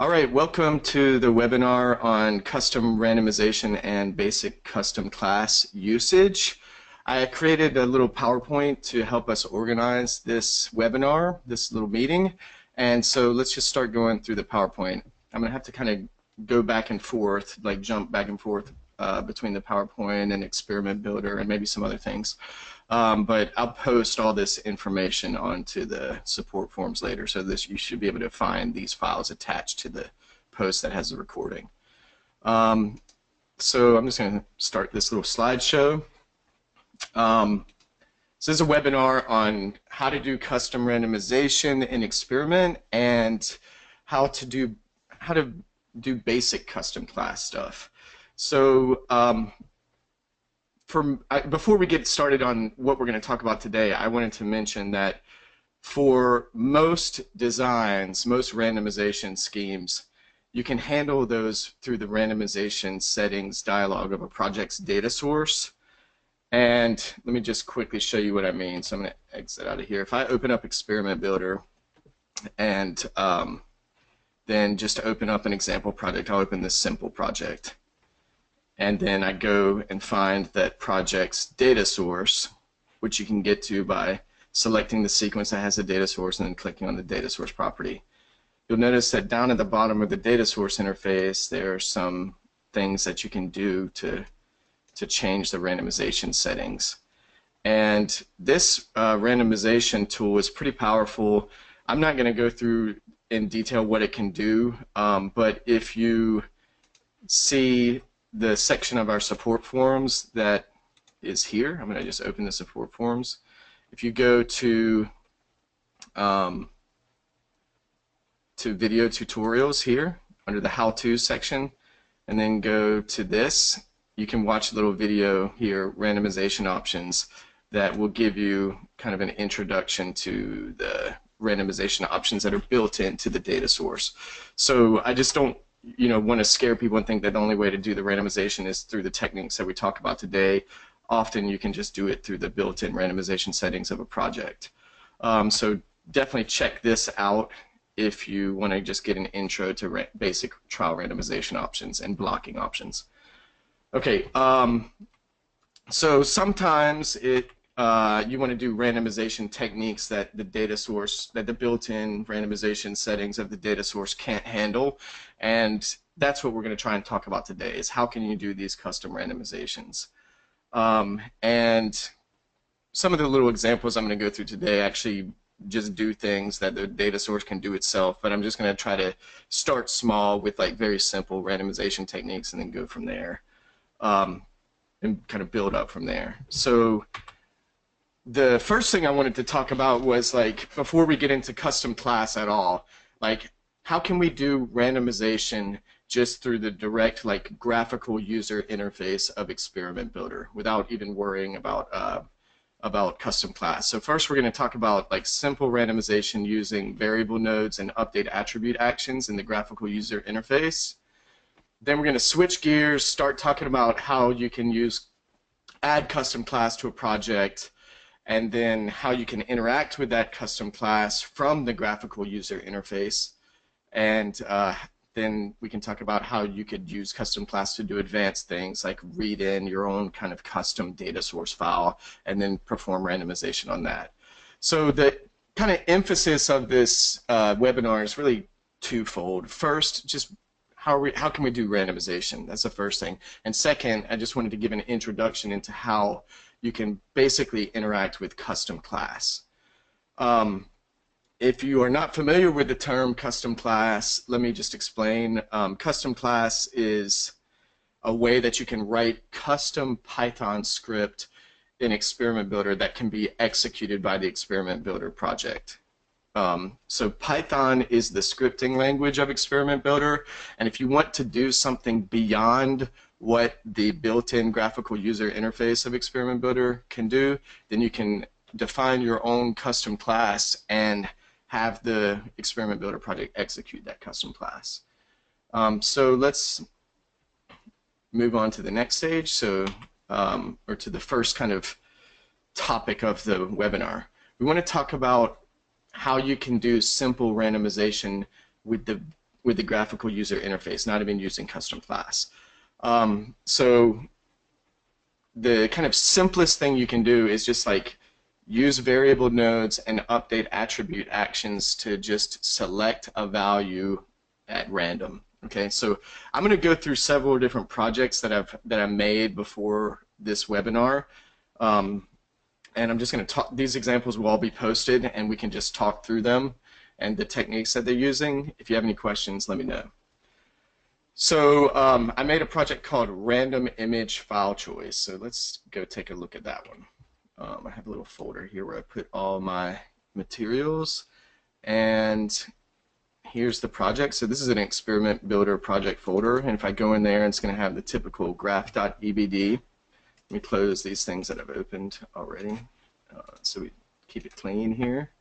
All right, welcome to the webinar on custom randomization and basic custom class usage. I created a little PowerPoint to help us organize this webinar, this little meeting. And so let's just start going through the PowerPoint. I'm going to have to kind of go back and forth, like jump back and forth between the PowerPoint and Experiment Builder and maybe some other things. But I'll post all this information onto the support forums later, so you should be able to find these files attached to the post that has the recording. So I'm just going to start this little slideshow. So this is a webinar on how to do custom randomization in Experiment and how to do basic custom class stuff. So before we get started on what we're going to talk about today, I wanted to mention that for most designs, most randomization schemes, you can handle those through the randomization settings dialog of a project's data source. And let me just quickly show you what I mean. So I'm going to exit out of here. If I open up Experiment Builder and then just to open up an example project, I'll open this simple project. And then I go and find that project's data source, which you can get to by selecting the sequence that has a data source and then clicking on the data source property. You'll notice that down at the bottom of the data source interface, there are some things that you can do to change the randomization settings. And this randomization tool is pretty powerful. I'm not going to go through in detail what it can do, but if you see the section of our support forums that is here, I'm going to just open the support forums. If you go to video tutorials here under the how-to section and then go to this, you can watch a little video here, randomization options, that will give you kind of an introduction to the randomization options that are built into the data source. So I just don't want to scare people and think that the only way to do the randomization is through the techniques that we talk about today. Often you can just do it through the built-in randomization settings of a project. So definitely check this out if you want to just get an intro to basic trial randomization options and blocking options. Okay, so sometimes you want to do randomization techniques that the data source, that the built-in randomization settings of the data source can't handle, and that's what we're going to try and talk about today, is how can you do these custom randomizations. And some of the little examples I'm going to go through today actually just do things that the data source can do itself, but I'm just going to try to start small with like very simple randomization techniques and then go from there, and kind of build up from there. So the first thing I wanted to talk about was, like, before we get into custom class at all, like, how can we do randomization just through the direct, like, graphical user interface of Experiment Builder without even worrying about custom class? So first we're going to talk about, like, simple randomization using variable nodes and update attribute actions in the graphical user interface. Then we're going to switch gears, start talking about how you can add custom class to a project, and then how you can interact with that custom class from the graphical user interface. And then we can talk about how you could use custom class to do advanced things, like read in your own kind of custom data source file and then perform randomization on that. So the kind of emphasis of this webinar is really twofold. First, just how can we do randomization? That's the first thing. And second, I just wanted to give an introduction into how you can basically interact with custom class. If you are not familiar with the term custom class, let me just explain. Custom class is a way that you can write custom Python script in Experiment Builder that can be executed by the Experiment Builder project. So Python is the scripting language of Experiment Builder, and if you want to do something beyond what the built-in graphical user interface of Experiment Builder can do, then you can define your own custom class and have the Experiment Builder project execute that custom class. So let's move on to the next stage, or to the first kind of topic of the webinar. We want to talk about how you can do simple randomization with with the graphical user interface, not even using custom class. So the kind of simplest thing you can do is just like use variable nodes and update attribute actions to just select a value at random. Okay, so I'm going to go through several different projects that I've made before this webinar, and I'm just going to talk. These examples will all be posted, and we can just talk through them and the techniques that they're using. If you have any questions, let me know. So I made a project called RandomImageFileChoice. So let's go take a look at that one. I have a little folder here where I put all my materials, and here's the project. So this is an experiment builder project folder, and if I go in there, it's going to have the typical graph.ebd. Let me close these things that I've opened already, so we keep it clean here.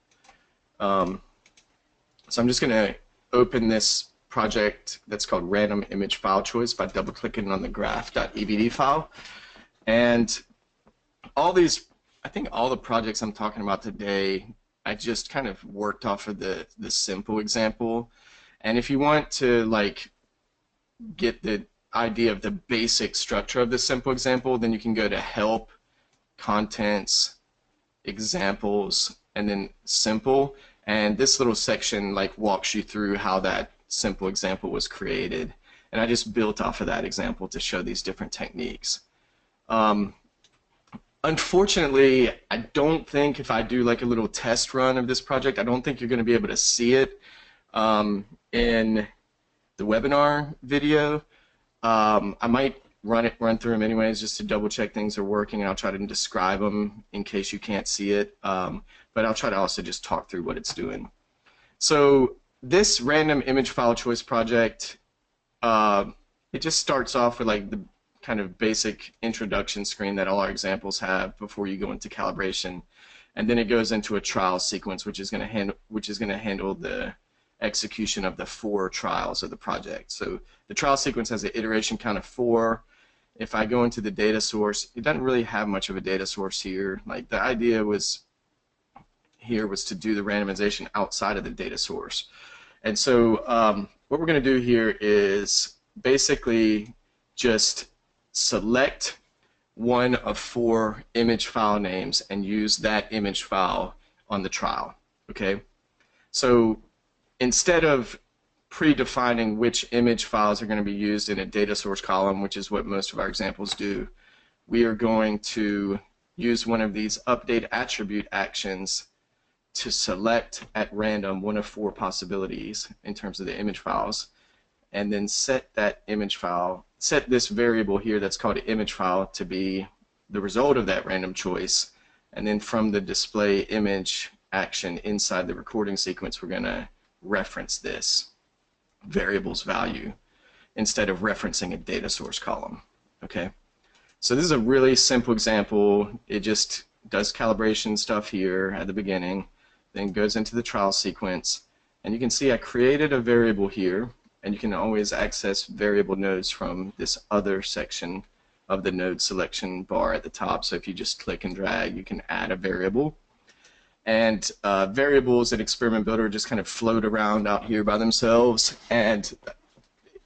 So I'm just going to open this project that's called RandomImageFileChoice by double-clicking on the graph.ebd file, and all these, I think all the projects I'm talking about today, I just kind of worked off of the simple example. And if you want to like get the idea of the basic structure of the simple example, then you can go to Help, Contents, Examples, and then Simple. And this little section like walks you through how that simple example was created. And I just built off of that example to show these different techniques. Unfortunately, I don't think if I do like a little test run of this project, I don't think you're going to be able to see it in the webinar video. I might run through them anyways just to double check things are working, and I'll try to describe them in case you can't see it. But I'll try to also just talk through what it's doing. So this random image file choice project, it just starts off with like the kind of basic introduction screen that all our examples have before you go into calibration, and then it goes into a trial sequence, which is going to handle the execution of the 4 trials of the project. So the trial sequence has an iteration count of 4. If I go into the data source, it doesn't really have much of a data source here. Like the idea was to do the randomization outside of the data source, and so what we're going to do here is basically just select one of 4 image file names and use that image file on the trial. Okay, so instead of predefining which image files are going to be used in a data source column, which is what most of our examples do, we are going to use one of these update attribute actions to select at random one of 4 possibilities in terms of the image files, and then set that image file, set this variable here that's called image file to be the result of that random choice, and then from the display image action inside the recording sequence, we're going to reference this variable's value instead of referencing a data source column. Okay, so this is a really simple example. It just does calibration stuff here at the beginning, then goes into the trial sequence, and you can see I created a variable here, and you can always access variable nodes from this other section of the node selection bar at the top. So if you just click and drag, you can add a variable. And variables in Experiment Builder just kind of float around out here by themselves. And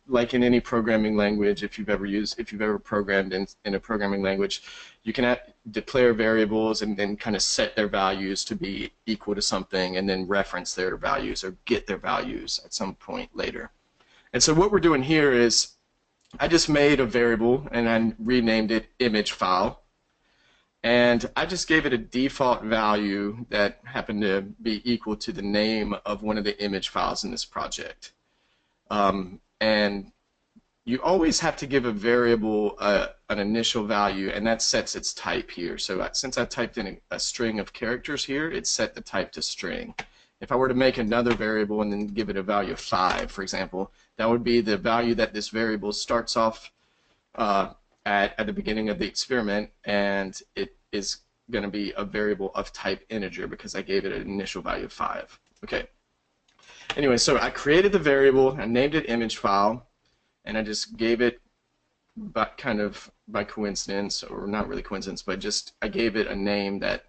like in any programming language, if you've ever programmed in a programming language, you can declare variables and then kind of set their values to be equal to something, and then reference their values or get their values at some point later. And so what we're doing here is I just made a variable and I renamed it image file, and I just gave it a default value that happened to be equal to the name of one of the image files in this project. And you always have to give a variable an initial value, and that sets its type here. So since I typed in a string of characters here, it set the type to string. If I were to make another variable and then give it a value of 5, for example, that would be the value that this variable starts off at the beginning of the experiment, and it is going to be a variable of type integer because I gave it an initial value of 5. Okay. Anyway, so I created the variable, I named it image file, and I just gave it kind of by coincidence, or not really coincidence, but just I gave it a name that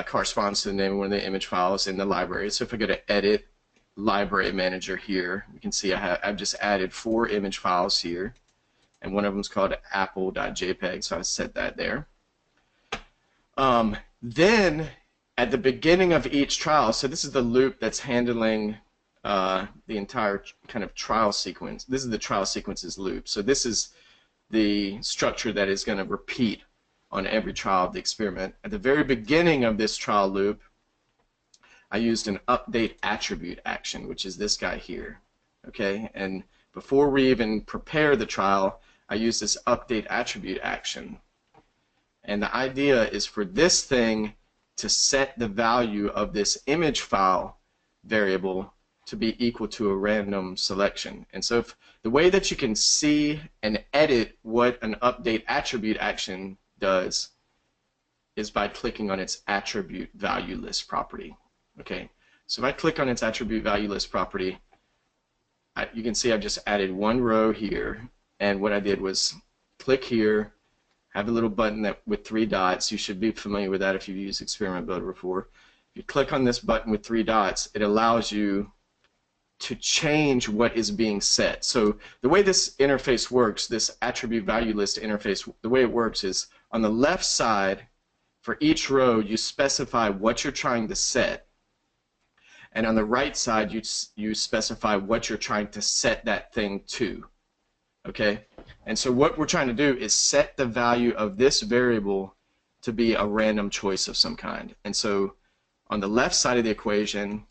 corresponds to the name of one of the image files in the library. So if I go to edit library manager here, you can see I've just added 4 image files here, and one of them is called apple.jpg, so I set that there. Then at the beginning of each trial, so this is the loop that's handling the entire kind of trial sequence. This is the trial sequences loop. So this is the structure that is going to repeat on every trial of the experiment. At the very beginning of this trial loop, I used an update attribute action, which is this guy here. Okay, and before we even prepare the trial, I use this update attribute action. And the idea is for this thing to set the value of this image file variable to be equal to a random selection. And so the way that you can see and edit what an update attribute action does is by clicking on its attribute value list property. Okay, so if I click on its attribute value list property, you can see I've just added 1 row here, and what I did was click here, have a little button with 3 dots. You should be familiar with that if you've used Experiment Builder before. If you click on this button with 3 dots, it allows you to change what is being set. So the way this interface works, this attribute value list interface, the way it works is on the left side, for each row, you specify what you're trying to set. And on the right side, you specify what you're trying to set that thing to. Okay? And so what we're trying to do is set the value of this variable to be a random choice of some kind. And so on the left side of the equation,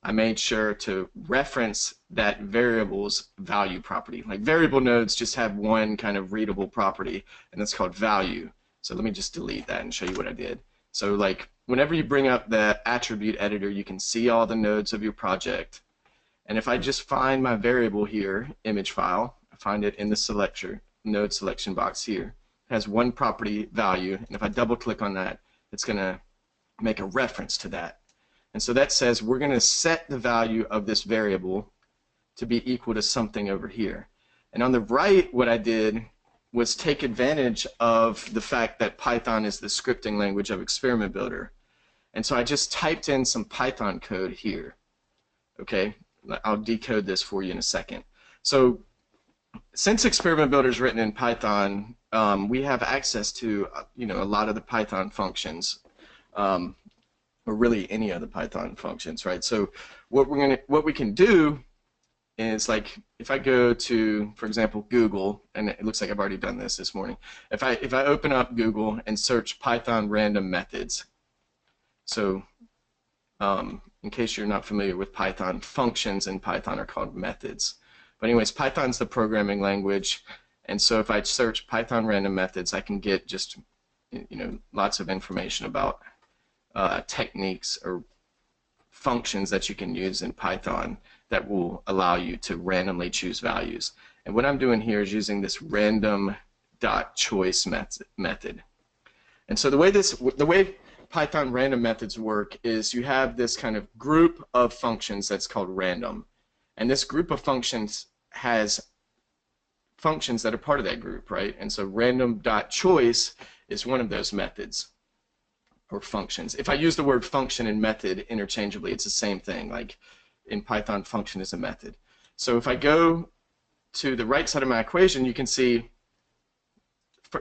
I made sure to reference that variable's value property. Like variable nodes just have one kind of readable property, and that's called value. So let me just delete that and show you what I did. So like whenever you bring up the attribute editor, you can see all the nodes of your project. And if I just find my variable here, image file, I find it in the node selection box here. It has one property value, and if I double click on that, it's going to make a reference to that. And so that says we're going to set the value of this variable to be equal to something over here. And on the right, what I did was take advantage of the fact that Python is the scripting language of Experiment Builder. And so I just typed in some Python code here. Okay, I'll decode this for you in a second. So since Experiment Builder is written in Python, we have access to a lot of the Python functions. Or really any of the Python functions, right? So what we can do is, like, if I go to, for example, Google, and it looks like I've already done this morning. If I open up Google and search Python random methods, so in case you're not familiar with Python, functions in Python are called methods. But anyways, Python's the programming language, and so if I search Python random methods, I can get just lots of information about techniques or functions that you can use in Python that will allow you to randomly choose values. And what I'm doing here is using this random.choice method. And so the way Python random methods work is you have this kind of group of functions that's called random. And this group of functions has functions that are part of that group, right? And so random.choice is one of those methods or functions. If I use the word function and method interchangeably, it's the same thing. Like in Python, function is a method. So if I go to the right side of my equation, you can see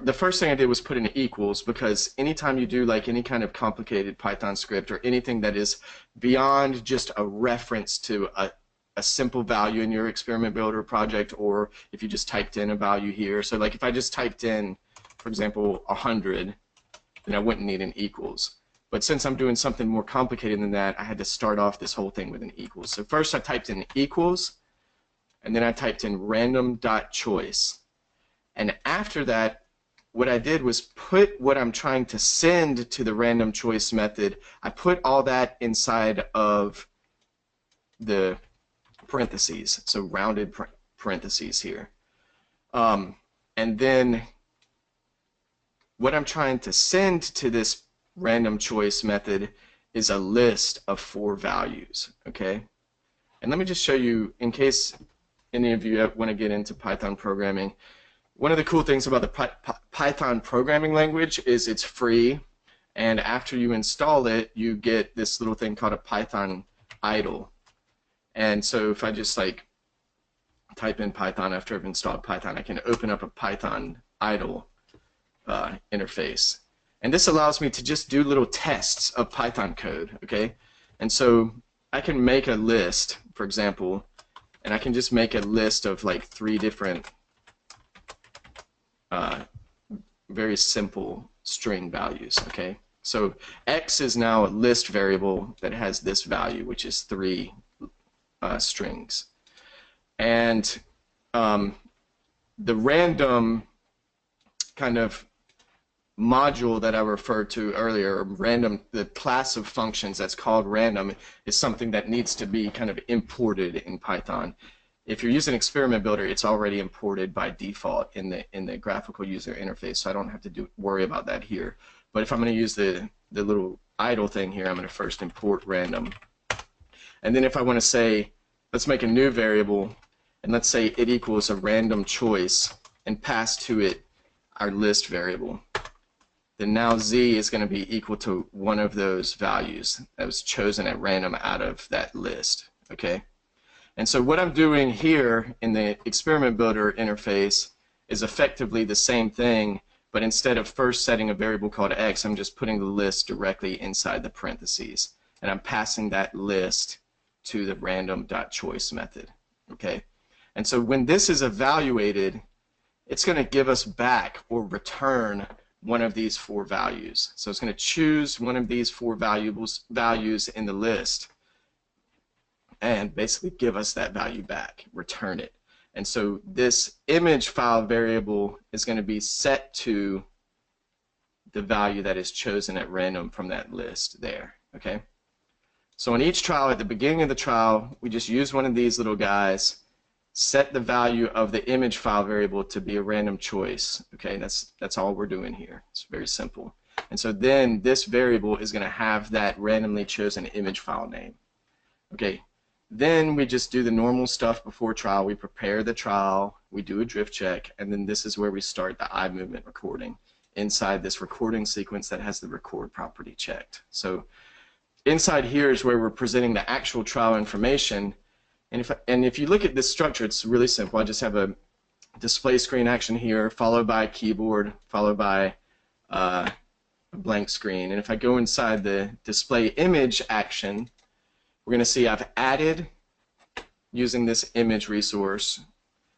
the first thing I did was put in equals, because anytime you do like any kind of complicated Python script or anything that is beyond just a reference to a simple value in your Experiment Builder project, or if you just typed in a value here. So like if I just typed in, for example, 100, then I wouldn't need an equals. But since I'm doing something more complicated than that, I had to start off this whole thing with an equals. So first I typed in equals, and then I typed in random.choice. And after that, what I did was put what I'm trying to send to the random choice method, I put all that inside of the parentheses, so rounded parentheses here. And then what I'm trying to send to this random choice method is a list of 4 values, okay? And let me just show you, in case any of you want to get into Python programming, one of the cool things about the Python programming language is it's free, and after you install it, you get this little thing called a Python idle. And so if I just like type in Python after I've installed Python, I can open up a Python idle interface. And this allows me to just do little tests of Python code, okay? And so I can make a list, for example, and I can just make a list of like 3 different very simple string values, okay? So x is now a list variable that has this value, which is 3 strings. And the random kind of module that I referred to earlier, random, the class of functions that's called random, is something that needs to be kind of imported in Python. If you're using Experiment Builder, it's already imported by default in the graphical user interface, so I don't have to worry about that here. But if I'm going to use the little idle thing here, I'm going to first import random. And then if I want to say, let's make a new variable, and let's say it equals a random choice, and pass to it our list variable, then now z is going to be equal to one of those values that was chosen at random out of that list, okay? And so what I'm doing here in the Experiment Builder interface is effectively the same thing, but instead of first setting a variable called x, I'm just putting the list directly inside the parentheses, and I'm passing that list to the random.choice method, okay? And so when this is evaluated, it's going to give us back or return one of these 4 values. So it's going to choose one of these 4 values in the list and basically give us that value back, return it. And so this image file variable is going to be set to the value that is chosen at random from that list there, okay? So in each trial, at the beginning of the trial, we just use one of these little guys, set the value of the image file variable to be a random choice, okay? That's all we're doing here. It's very simple. And so then this variable is going to have that randomly chosen image file name, okay? Then we just do the normal stuff before trial. We prepare the trial, we do a drift check, and then this is where we start the eye movement recording inside this recording sequence that has the record property checked. So inside here is where we're presenting the actual trial information. And if you look at this structure, it's really simple. I just have a display screen action here, followed by a keyboard, followed by a blank screen. And if I go inside the display image action, we're going to see I've added, using this image resource,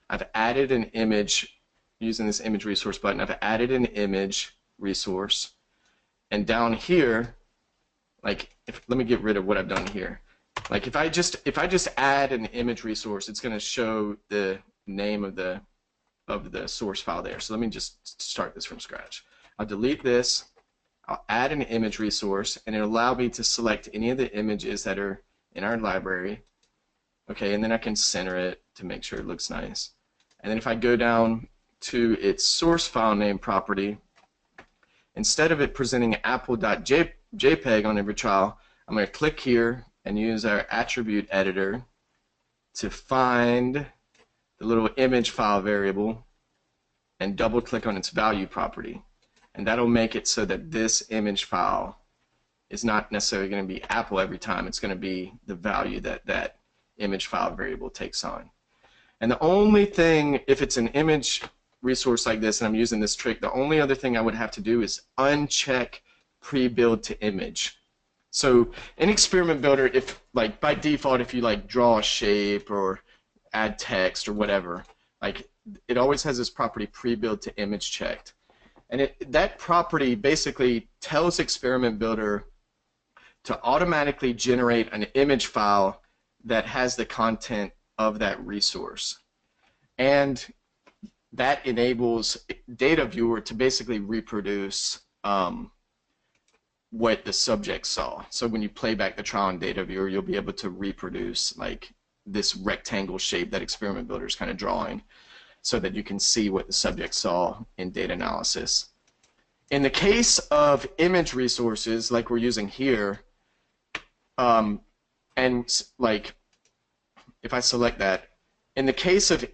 I've added an image using this image resource button. I've added an image resource. And down here, like, let me get rid of what I've done here. Like if I just add an image resource, it's going to show the name of the source file there. So let me just start this from scratch. I'll delete this. I'll add an image resource, and it'll allow me to select any of the images that are in our library. Okay, and then I can center it to make sure it looks nice. And then if I go down to its source file name property, instead of it presenting apple.jpg on every trial, I'm going to click here and use our attribute editor to find the little image file variable and double click on its value property. And that'll make it so that this image file is not necessarily going to be Apple every time. It's going to be the value that that image file variable takes on. And the only thing, if it's an image resource like this and I'm using this trick, the only other thing I would have to do is uncheck pre-build to image. So in Experiment Builder, if like by default, if you like draw a shape or add text or whatever, like it always has this property pre-build to image checked. And that property basically tells Experiment Builder to automatically generate an image file that has the content of that resource. And that enables Data Viewer to basically reproduce what the subject saw. So when you play back the trial in Data Viewer, you'll be able to reproduce like this rectangle shape that Experiment Builder is kind of drawing so that you can see what the subject saw in data analysis. In the case of image resources like we're using here, and like if I select that, in the case of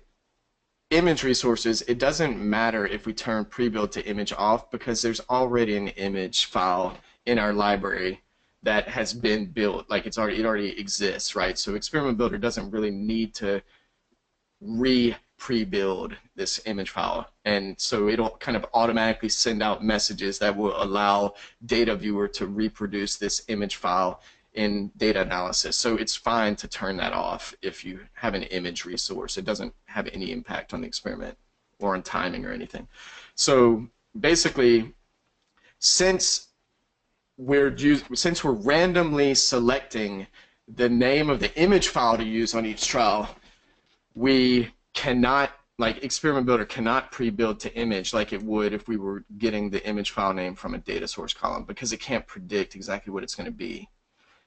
image resources, it doesn't matter if we turn pre-build to image off because there's already an image file in our library that has been built, like it already exists, right? So Experiment Builder doesn't really need to pre-build this image file, and so it'll kind of automatically send out messages that will allow Data Viewer to reproduce this image file in data analysis. So it's fine to turn that off if you have an image resource. It doesn't have any impact on the experiment or on timing or anything. So basically, since we're randomly selecting the name of the image file to use on each trial, we cannot, like Experiment Builder cannot pre-build to image like it would if we were getting the image file name from a data source column, because it can't predict exactly what it's going to be.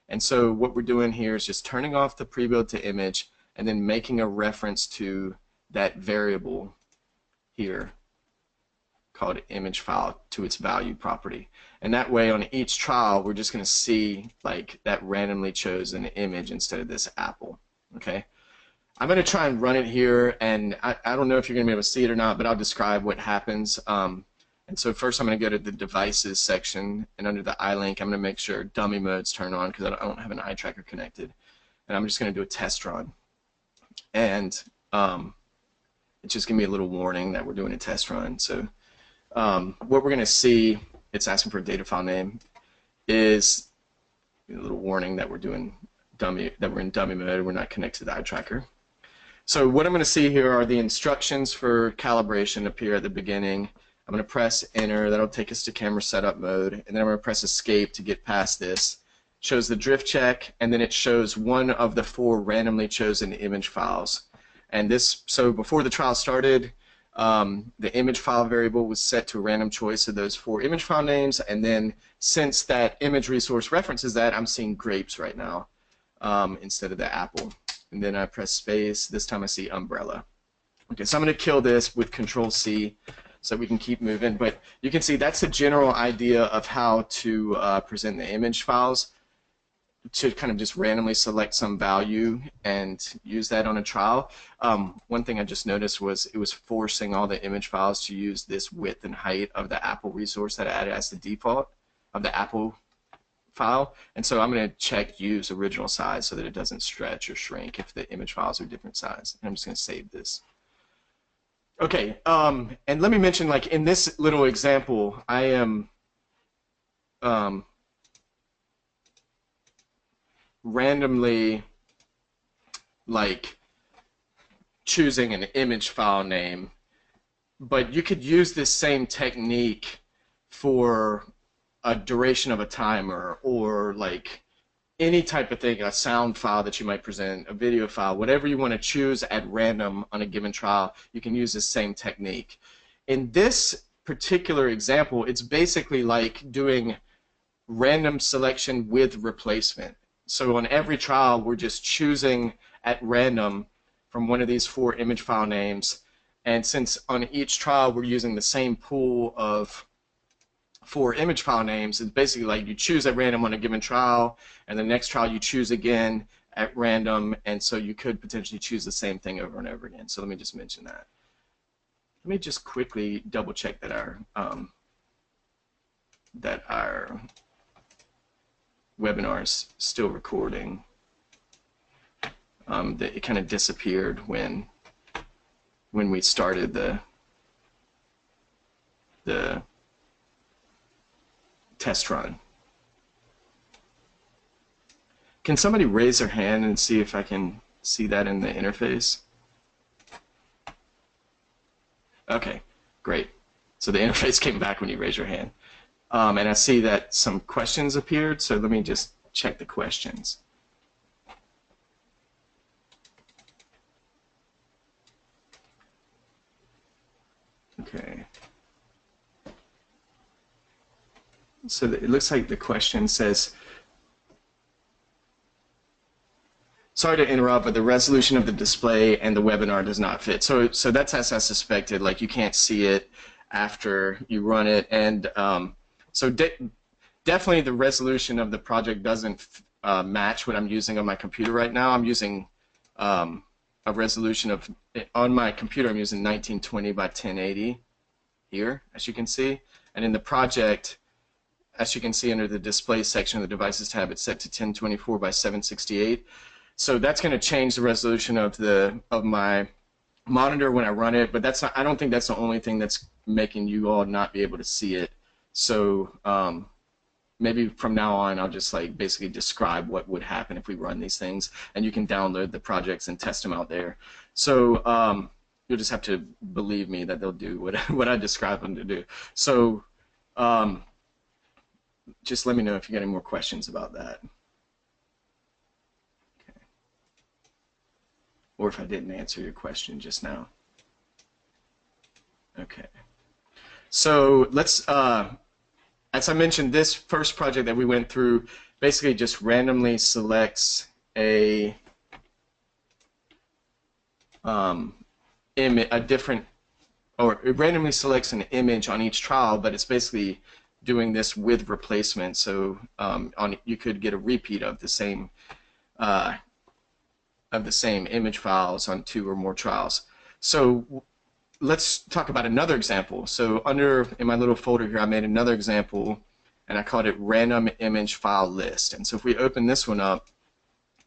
And so what we're doing here is just turning off the pre-build to image and then making a reference to that variable here called image file to its value property. And that way on each trial we're just going to see like that randomly chosen image instead of this apple. Okay, I'm going to try and run it here, and I don't know if you're going to be able to see it or not, but I'll describe what happens. And so first I'm going to go to the devices section, and under the iLink I'm going to make sure dummy mode's turned on because I don't have an eye tracker connected. And I'm just going to do a test run. And it's just going to be a little warning that we're doing a test run. So what we're going to see, it's asking for a data file name, is a little warning that we're doing we're in dummy mode, we're not connected to the eye tracker. So what I'm going to see here are the instructions for calibration appear at the beginning. I'm going to press enter, that'll take us to camera setup mode, and then I'm going to press escape to get past this. It shows the drift check, and then it shows one of the 4 randomly chosen image files. And this, so before the trial started, the image file variable was set to a random choice of those 4 image file names, and then since that image resource references that, I'm seeing grapes right now instead of the apple. And then I press space, this time I see umbrella. Okay, so I'm going to kill this with Control-C so we can keep moving, but you can see that's the general idea of how to present the image files, to kind of just randomly select some value and use that on a trial. One thing I just noticed was it was forcing all the image files to use this width and height of the Apple resource that I added as the default of the Apple file, and so I'm going to check use original size so that it doesn't stretch or shrink if the image files are different size. And I'm just going to save this. Okay, and let me mention, like in this little example, I am randomly like choosing an image file name, but you could use this same technique for a duration of a timer or like any type of thing, a sound file that you might present, a video file, whatever you want to choose at random on a given trial, you can use this same technique. In this particular example, it's basically like doing random selection with replacement. So on every trial, we're just choosing at random from one of these 4 image file names, and since on each trial we're using the same pool of 4 image file names, it's basically like you choose at random on a given trial, and the next trial you choose again at random, and so you could potentially choose the same thing over and over again. So let me just mention that. Let me just quickly double check that our webinar is still recording. That it kind of disappeared when we started the test run. Can somebody raise their hand and see if I can see that in the interface? Okay, great. So the interface came back when you raised your hand. And I see that some questions appeared, so let me just check the questions. Okay. So it looks like the question says, sorry to interrupt, but the resolution of the display and the webinar does not fit. So that's as I suspected, like you can't see it after you run it. And so definitely the resolution of the project doesn't match what I'm using on my computer right now. I'm using a resolution of, on my computer I'm using 1920 by 1080 here, as you can see. And in the project, as you can see under the display section of the devices tab, it's set to 1024 by 768. So that's going to change the resolution of my monitor when I run it, but that's not, I don't think that's the only thing that's making you all not be able to see it. So maybe from now on I'll just like basically describe what would happen if we run these things, and you can download the projects and test them out there. So you'll just have to believe me that they'll do what I describe them to do. So just let me know if you got any more questions about that. Okay. Or if I didn't answer your question just now. Okay. So let's, as I mentioned, this first project that we went through basically just randomly selects a different, or it randomly selects an image on each trial, but it's basically doing this with replacement. So you could get a repeat of the same image files on 2 or more trials. So let's talk about another example. So in my little folder here, I made another example, and I called it RandomImageFileList. And so if we open this one up,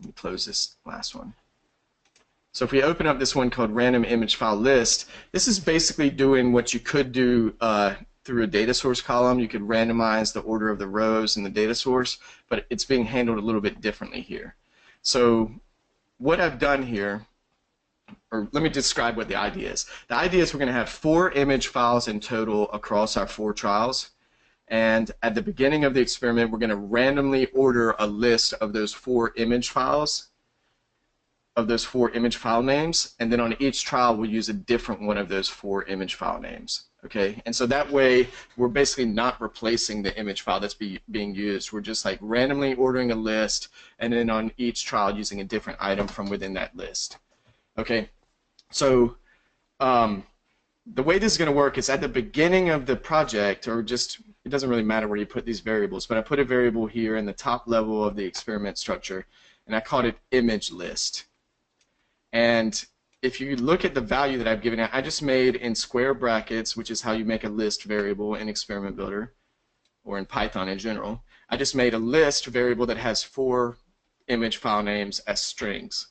let me close this last one. So if we open up this one called RandomImageFileList, this is basically doing what you could do through a data source column. You could randomize the order of the rows in the data source, but it's being handled a little bit differently here. So what I've done here, or let me describe what the idea is. The idea is we're going to have 4 image files in total across our 4 trials, and at the beginning of the experiment we're going to randomly order a list of those 4 image files, of those 4 image file names, and then on each trial we'll use a different one of those 4 image file names. Okay, and so that way we're basically not replacing the image file that's being used. We're just like randomly ordering a list, and then on each trial using a different item from within that list. Okay, so the way this is going to work is at the beginning of the project, or just, it doesn't really matter where you put these variables, but I put a variable here in the top level of the experiment structure, and I called it image list. And if you look at the value that I've given it, I just made in square brackets, which is how you make a list variable in Experiment Builder, or in Python in general. I just made a list variable that has 4 image file names as strings.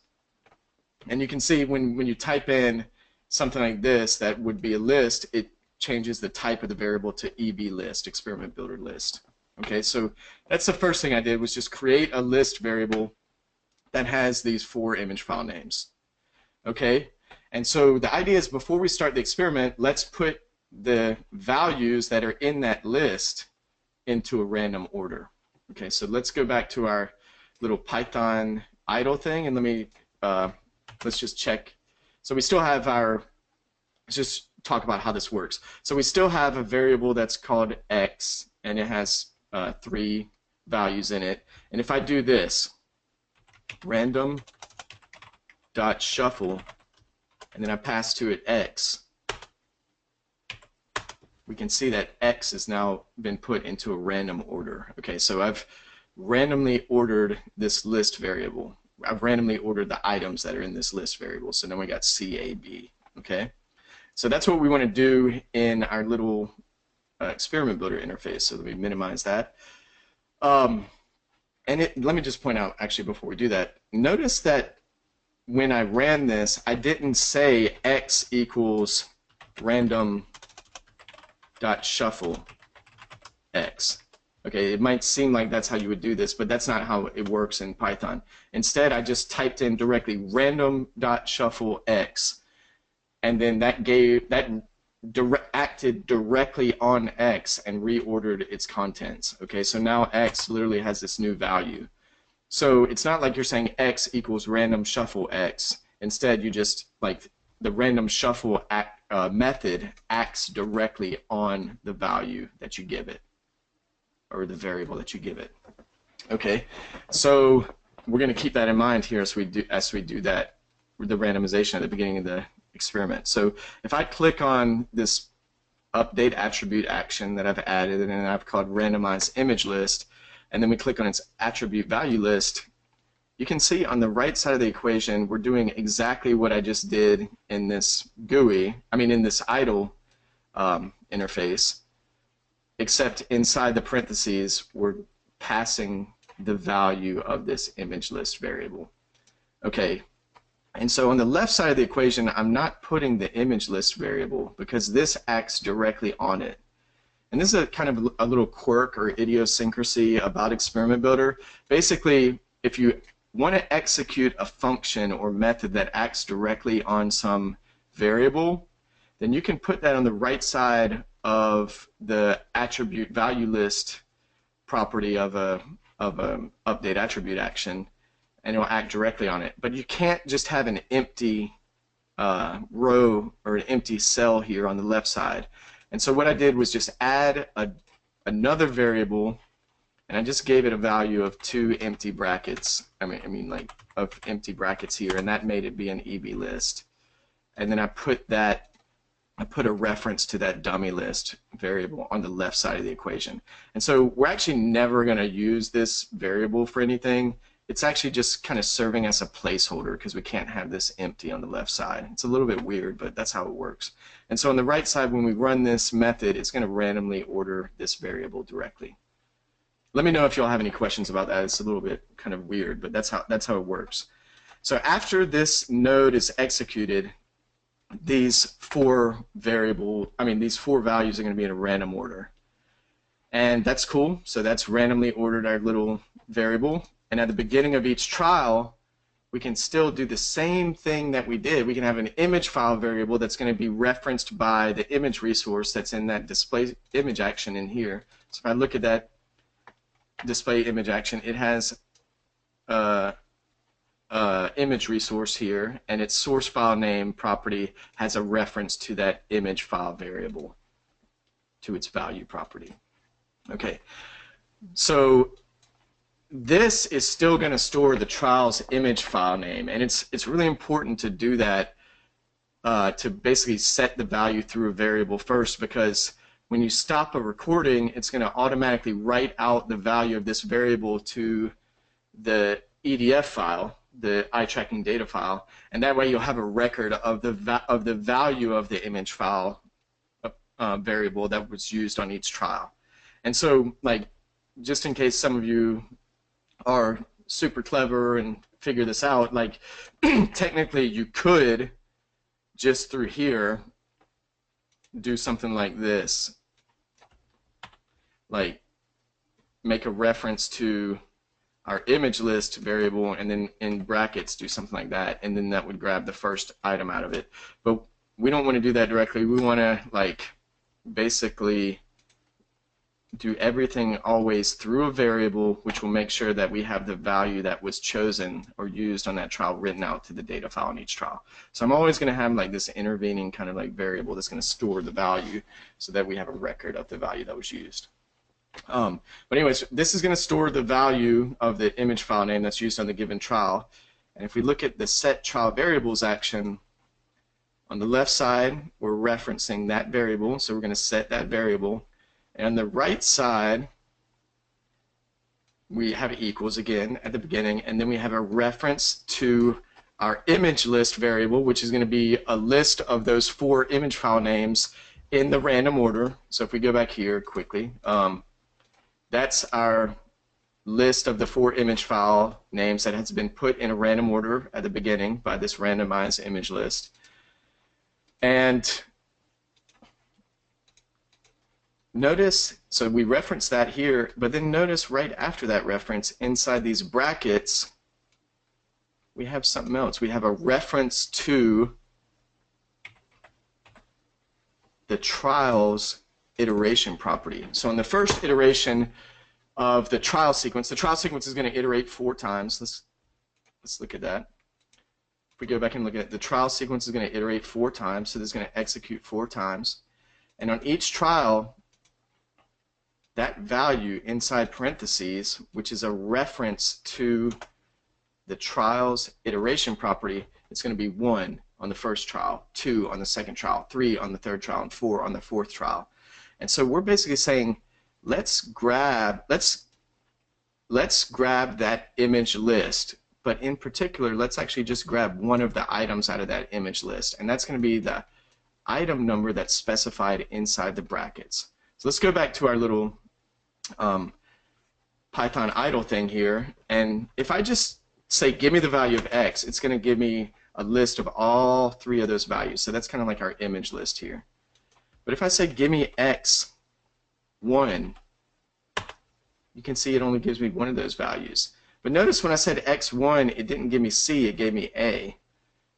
And you can see when you type in something like this that would be a list, it changes the type of the variable to EB list, Experiment Builder list. Okay, so that's the first thing I did, was just create a list variable that has these 4 image file names. Okay, and so the idea is before we start the experiment, let's put the values that are in that list into a random order. Okay, so let's go back to our little Python idle thing, and let me let's just check. So we still have our, let's just talk about how this works. So we still have a variable that's called x, and it has 3 values in it. And if I do this, random.shuffle, and then I pass to it x, we can see that x has now been put into a random order. Okay, so I've randomly ordered this list variable. I've randomly ordered the items that are in this list variable. So then we got CAB. Okay, so that's what we want to do in our little experiment builder interface. So let me minimize that. And let me just point out, actually, before we do that, notice that when I ran this, I didn't say x equals random.shuffle x. Okay, it might seem like that's how you would do this, but that's not how it works in Python. Instead, I just typed in directly random.shuffle x, and then that acted directly on x and reordered its contents. Okay, so now x literally has this new value. So it's not like you're saying x equals random shuffle x. Instead, you just, like, the random shuffle method acts directly on the value that you give it, or the variable that you give it. Okay, so we're going to keep that in mind here as we do that, the randomization at the beginning of the experiment. So if I click on this update attribute action that I've added, and then I've called randomize image list, and then we click on its attribute value list, you can see on the right side of the equation we're doing exactly what I just did in this GUI, in this idle interface, except inside the parentheses, we're passing the value of this image list variable. Okay, and so on the left side of the equation, I'm not putting the image list variable because this acts directly on it. And this is a kind of a little quirk or idiosyncrasy about Experiment Builder. Basically, if you want to execute a function or method that acts directly on some variable, then you can put that on the right side of the attribute value list property of a update attribute action, and it will act directly on it. But you can't just have an empty row or an empty cell here on the left side. And so what I did was just add another variable, and I just gave it a value of 2 empty brackets. I mean like of empty brackets here, and that made it be an EB list. And then I put a reference to that dummy list variable on the left side of the equation. And so we're actually never going to use this variable for anything. It's actually just kind of serving as a placeholder because we can't have this empty on the left side. It's a little bit weird, but that's how it works. And so on the right side, when we run this method, it's going to randomly order this variable directly. Let me know if y'all have any questions about that. It's a little bit kind of weird, but that's how it works. So after this node is executed, these four values are going to be in a random order. And that's cool. So that's randomly ordered our little variable. And at the beginning of each trial, we can still do the same thing that we did. We can have an image file variable that's going to be referenced by the image resource that's in that display image action in here. So if I look at that display image action, it has image resource here, and its source file name property has a reference to that image file variable, to its value property. Okay, so this is still going to store the trial's image file name, and it's really important to do that to basically set the value through a variable first, because when you stop a recording, it's going to automatically write out the value of this variable to the EDF file, the eye tracking data file, and that way you'll have a record of the value of the image file variable that was used on each trial. And so, like, just in case some of you are super clever and figure this out, like technically you could just through here do something like this, like make a reference to our image list variable and then in brackets do something like that, and then that would grab the first item out of it. But we don't want to do that directly. We want to like basically do everything always through a variable, which will make sure that we have the value that was chosen or used on that trial written out to the data file in each trial. So I'm always going to have like this intervening kind of like variable that's going to store the value so that we have a record of the value that was used. But anyways, this is going to store the value of the image file name that's used on the given trial. And if we look at the set trial variables action, on the left side we're referencing that variable, so we're going to set that variable. And on the right side, we have equals again at the beginning, and then we have a reference to our image list variable, which is going to be a list of those 4 image file names in the random order. So if we go back here quickly, that's our list of the 4 image file names that has been put in a random order at the beginning by this randomized image list. And notice, so we reference that here, but then notice right after that reference, inside these brackets, we have something else. We have a reference to the trial's iteration property. So in the first iteration of the trial sequence is going to iterate 4 times. Let's look at that. If we go back and look at it, the trial sequence is going to iterate 4 times, so this is going to execute 4 times. And on each trial, that value inside parentheses, which is a reference to the trial's iteration property, it's going to be 1 on the first trial, 2 on the second trial, 3 on the third trial, and 4 on the fourth trial. And so we're basically saying, let's grab that image list, but in particular, let's actually just grab one of the items out of that image list, and that's going to be the item number that's specified inside the brackets. So let's go back to our little Python idle thing here, and if I just say give me the value of x, it's going to give me a list of all three of those values. So that's kind of like our image list here. But if I say give me x1, you can see it only gives me one of those values. But notice when I said x1, it didn't give me c, it gave me a.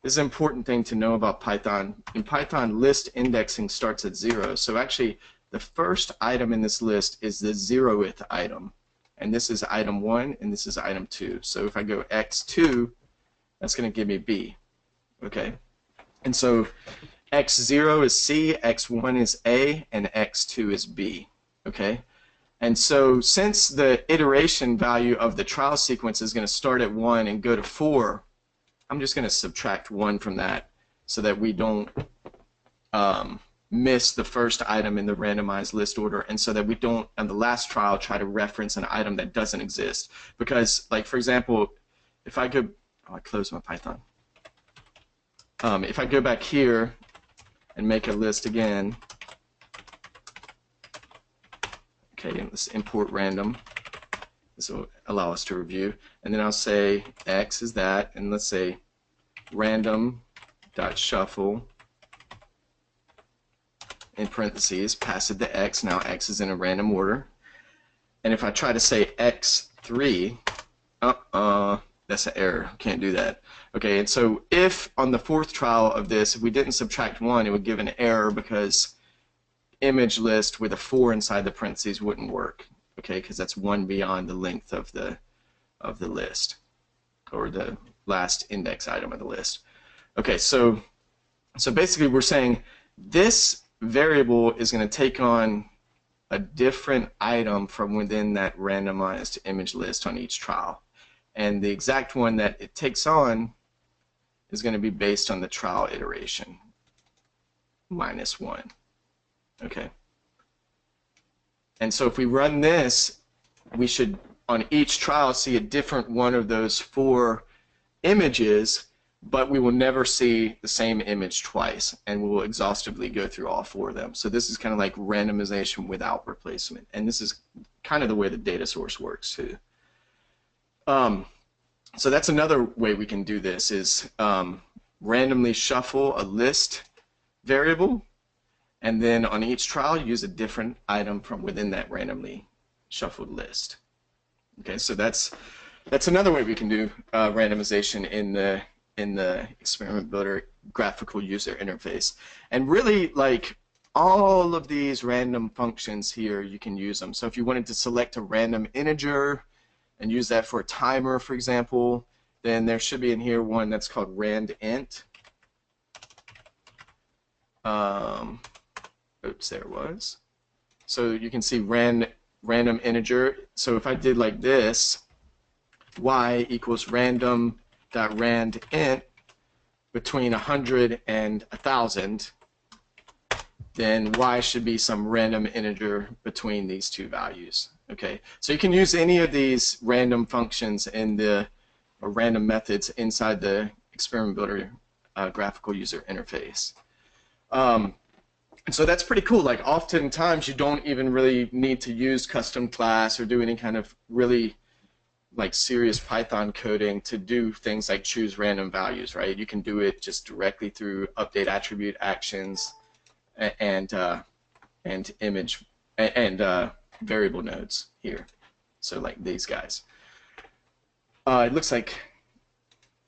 This is an important thing to know about Python. In Python, list indexing starts at 0. So actually, the first item in this list is the 0th item. And this is item 1, and this is item 2. So if I go x2, that's going to give me b. Okay? And so x0 is c, x1 is a, and x2 is b. Okay? And so since the iteration value of the trial sequence is going to start at 1 and go to 4, I'm just going to subtract 1 from that so that we don't miss the first item in the randomized list order, and so that we don't, on the last trial, try to reference an item that doesn't exist. Because, like, for example, if I go, I closed my Python. If I go back here and make a list again, okay, and let's import random. This will allow us to review. And then I'll say x is that, and let's say random.shuffle in parentheses, pass it to x. Now x is in a random order. And if I try to say x3, that's an error. Can't do that. Okay, and so if on the fourth trial of this, if we didn't subtract 1, it would give an error because image list with a 4 inside the parentheses wouldn't work. Okay, because that's 1 beyond the length of the list, or the last index item of the list. Okay, so basically we're saying this variable is going to take on a different item from within that randomized image list on each trial. And the exact one that it takes on is going to be based on the trial iteration, -1. Okay. And so if we run this, we should, on each trial, see a different one of those 4 images, but we will never see the same image twice, and we will exhaustively go through all 4 of them. So this is kind of like randomization without replacement, and this is kind of the way the data source works too. So that's another way we can do this, is randomly shuffle a list variable, and then on each trial use a different item from within that randomly shuffled list. Okay, so that's another way we can do randomization in the Experiment Builder graphical user interface. And really, like, all of these random functions here, you can use them. So if you wanted to select a random integer and use that for a timer, for example, then there should be in here one that's called randint. Oops, there it was. So you can see random integer. So if I did like this, y equals random.randint between 100 and 1,000, then y should be some random integer between these 2 values. Okay, so you can use any of these random functions in or random methods inside the Experiment Builder graphical user interface. So that's pretty cool. Like, oftentimes you don't even really need to use custom class or do any kind of really like serious Python coding to do things like choose random values, right? You can do it just directly through update attribute actions and image and variable nodes here. So like these guys. It looks like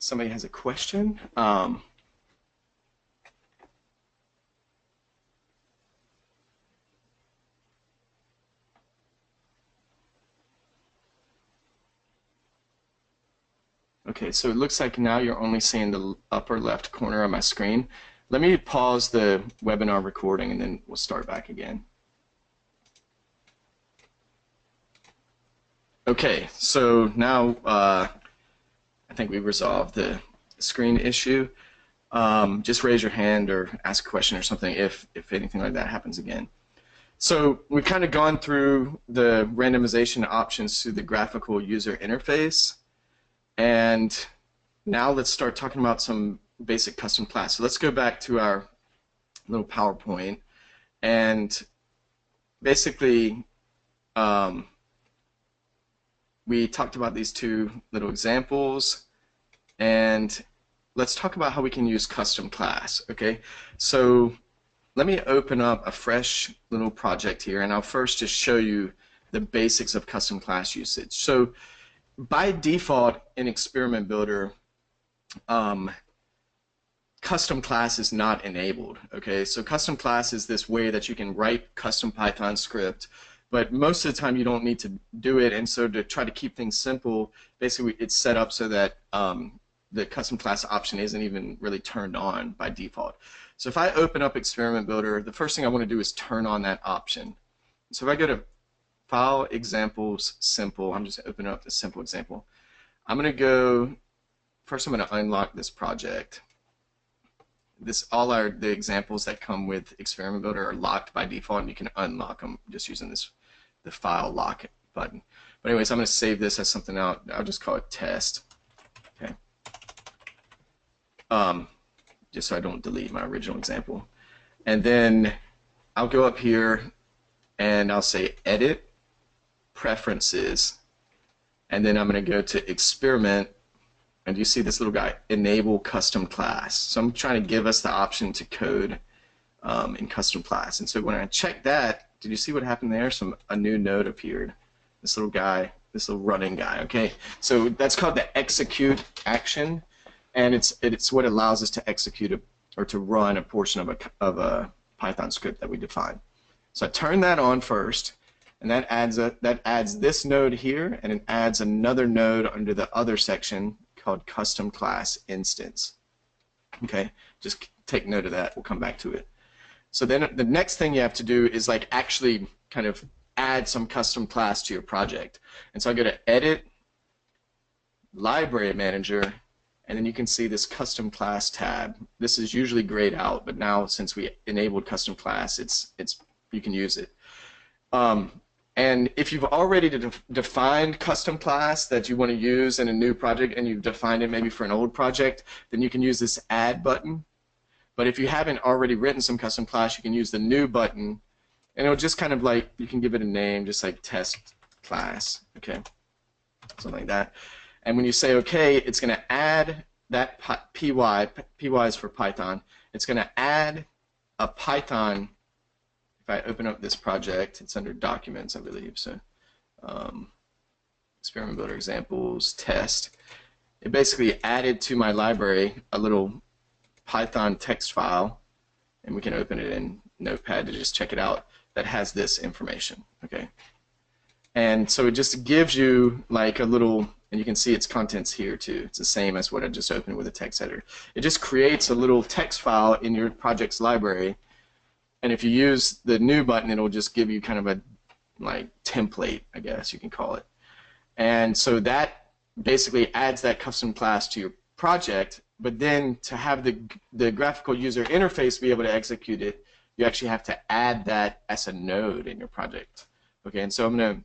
somebody has a question. Okay, so it looks like now you're only seeing the upper left corner of my screen. Let me pause the webinar recording and then we'll start back again. Okay, so now I think we resolved the screen issue. Just raise your hand or ask a question or something if anything like that happens again. So we've kind of gone through the randomization options through the graphical user interface. And now let's start talking about some basic custom class. So let's go back to our little PowerPoint. And basically, we talked about these two little examples, and let's talk about how we can use custom class. Okay, so let me open up a fresh little project here, and I'll first just show you the basics of custom class usage. So by default in Experiment Builder, custom class is not enabled. Okay, so custom class is this way that you can write custom Python script, but most of the time you don't need to do it, and so to try to keep things simple, basically it's set up so that the custom class option isn't even really turned on by default. So if I open up Experiment Builder, the first thing I want to do is turn on that option. So if I go to File, Examples, Simple, I'm just opening up the simple example. I'm going to go, first I'm going to unlock this project. All the examples that come with Experiment Builder are locked by default, and you can unlock them just using the File Lock button. But anyways, I'm going to save this as something else. I'll just call it Test. Okay. Just so I don't delete my original example. And then I'll go up here and I'll say Edit, Preferences, and then I'm going to go to Experiment, and you see this little guy, Enable Custom Class. So I'm trying to give us the option to code in custom class. And so when I check that, did you see what happened there? A new node appeared. This little guy, this little running guy. Okay, so that's called the execute action, and it's what allows us to execute or to run a portion of a Python script that we define. So I turn that on first, and that adds this node here, and it adds another node under the other section called Custom Class Instance. Okay, just take note of that. We'll come back to it. So then the next thing you have to do is like actually kind of add some custom class to your project. And so I go to Edit, Library Manager, and then you can see this Custom Class tab. This is usually grayed out, but now since we enabled Custom Class, you can use it. And if you've already defined custom class that you want to use in a new project, and you've defined it maybe for an old project, then you can use this Add button. But if you haven't already written some custom class, you can use the New button, and it'll just kind of like, you can give it a name, just like Test Class, okay, something like that. And when you say OK, it's going to add that py is for Python. It's going to add a Python. If I open up this project, it's under Documents, I believe. So Experiment Builder Examples, Test. It basically added to my library a little Python text file, and we can open it in Notepad to just check it out, that has this information. Okay, and so it just gives you like a little, and you can see its contents here too. It's the same as what I just opened with a text editor. It just creates a little text file in your project's library. And if you use the New button, it'll just give you kind of a like template, I guess you can call it. And so that basically adds that custom class to your project. But then to have the graphical user interface be able to execute it, you actually have to add that as a node in your project. Okay, and so I'm going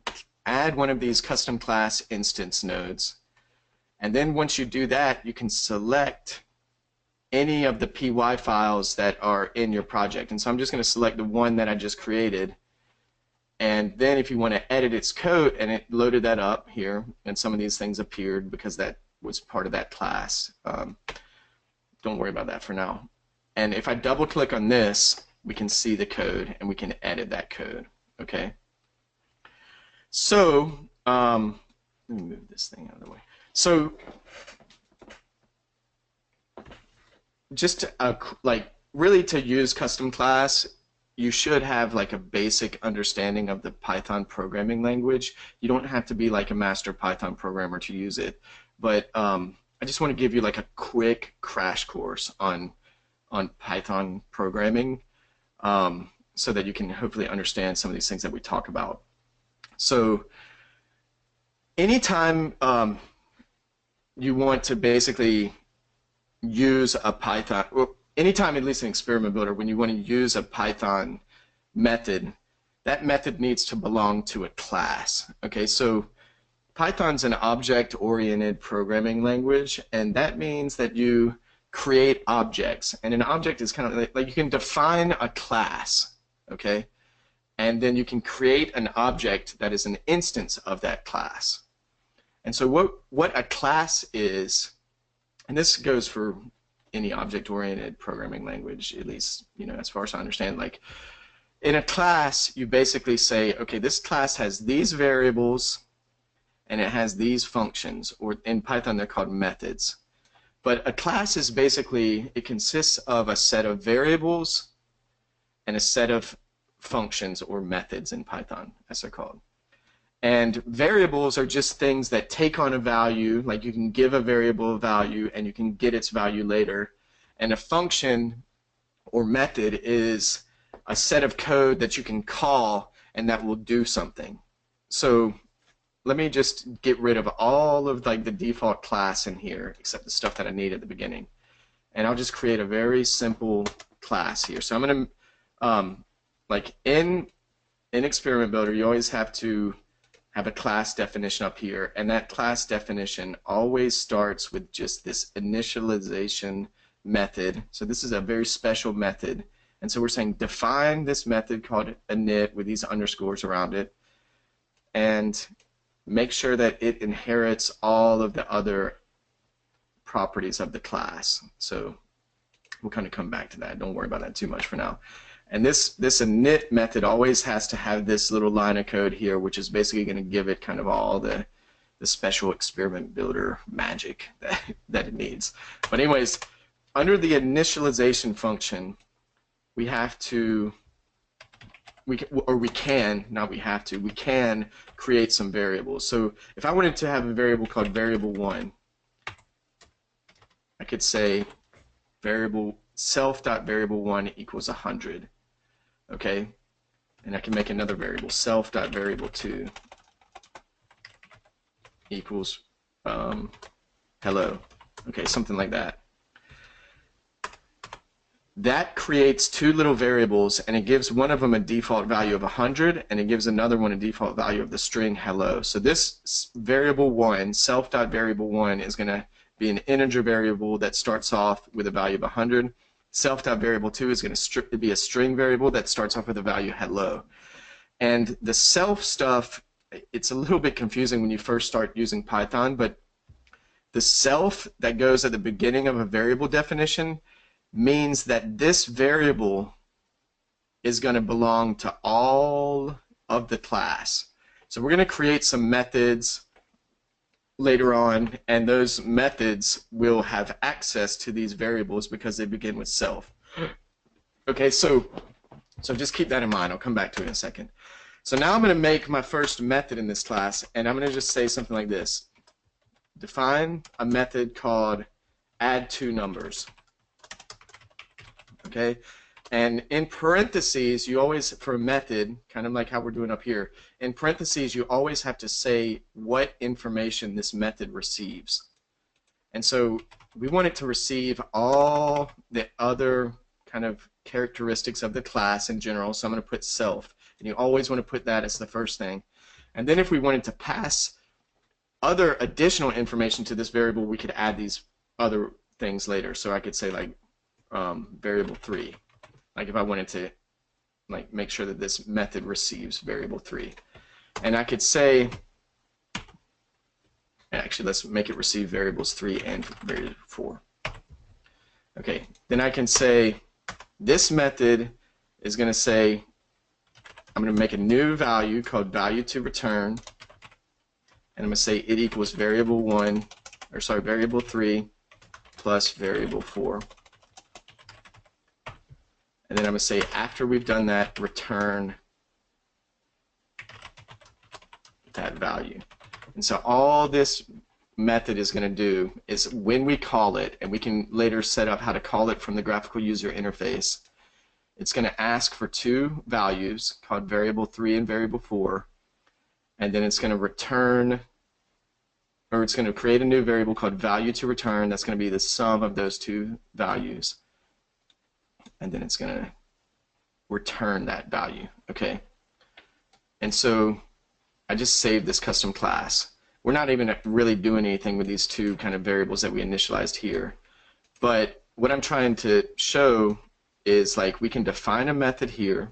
to add one of these custom class instance nodes. And then once you do that, you can select any of the py files that are in your project. And so I'm just going to select the one that I just created. And then if you want to edit its code, and it loaded that up here, and some of these things appeared because that was part of that class. Don't worry about that for now. And if I double click on this, we can see the code, and we can edit that code. Okay. So let me move this thing out of the way. So just like really to use custom class, you should have like a basic understanding of the Python programming language. You don't have to be like a master Python programmer to use it, but I just want to give you like a quick crash course on Python programming, so that you can hopefully understand some of these things that we talk about. So anytime you want to basically use a Python, well, anytime, at least in Experiment Builder, when you want to use a Python method, that method needs to belong to a class. Okay, so Python's an object-oriented programming language, and that means that you create objects. And an object is kind of like you can define a class, okay, and then you can create an object that is an instance of that class. And so what a class is, and this goes for any object-oriented programming language, at least, you know, as far as I understand, like in a class, you basically say, okay, this class has these variables and it has these functions, or in Python they're called methods. But a class is basically, it consists of a set of variables and a set of functions or methods in Python, as they're called. And variables are just things that take on a value, like you can give a variable a value and you can get its value later. And a function or method is a set of code that you can call and that will do something. So let me just get rid of all of like the default class in here, except the stuff that I need at the beginning. And I'll just create a very simple class here. So I'm going to, like in Experiment Builder, you always have to have a class definition up here, and that class definition always starts with just this initialization method. So this is a very special method, and so we're saying define this method called init with these underscores around it, and make sure that it inherits all of the other properties of the class. So we'll kind of come back to that. Don't worry about that too much for now. And this init method always has to have this little line of code here, which is basically going to give it kind of all the special experiment builder magic that it needs. But anyways, under the initialization function, we can create some variables. So if I wanted to have a variable called variable1, I could say self.variable1 equals 100. Okay, and I can make another variable, self.variable2 equals hello. Okay, something like that. That creates two little variables, and it gives one of them a default value of 100, and it gives another one a default value of the string hello. So this variable1, self.variable1, is going to be an integer variable that starts off with a value of 100. Self.variable2 is going to be a string variable that starts off with a value hello. And the self stuff, it's a little bit confusing when you first start using Python, but the self that goes at the beginning of a variable definition means that this variable is going to belong to all of the class. So we're going to create some methods later on, and those methods will have access to these variables because they begin with self. Okay, so just keep that in mind. I'll come back to it in a second. So now I'm going to make my first method in this class, and I'm going to just say something like this. Define a method called add2numbers. Okay, and in parentheses, you always, for a method, kind of like how we're doing up here, in parentheses, you always have to say what information this method receives. And so we want it to receive all the other kind of characteristics of the class in general, so I'm going to put self. And you always want to put that as the first thing. And then if we wanted to pass other additional information to this variable, we could add these other things later. So I could say like variable3. Like if I wanted to like make sure that this method receives variable3. And I could say, actually let's make it receive variables 3 and variable 4. Okay, then I can say this method is going to say, I'm going to make a new value called value2return, and I'm going to say it equals variable3 plus variable 4. And then I'm going to say, after we've done that, return that value. And so all this method is going to do is when we call it, and we can later set up how to call it from the graphical user interface, it's going to ask for two values called variable3 and variable 4, and then it's going to return, or it's going to create a new variable called value2return that's going to be the sum of those two values. And then it's going to return that value. Okay. And so I just saved this custom class. We're not even really doing anything with these two kind of variables that we initialized here. But what I'm trying to show is like we can define a method here,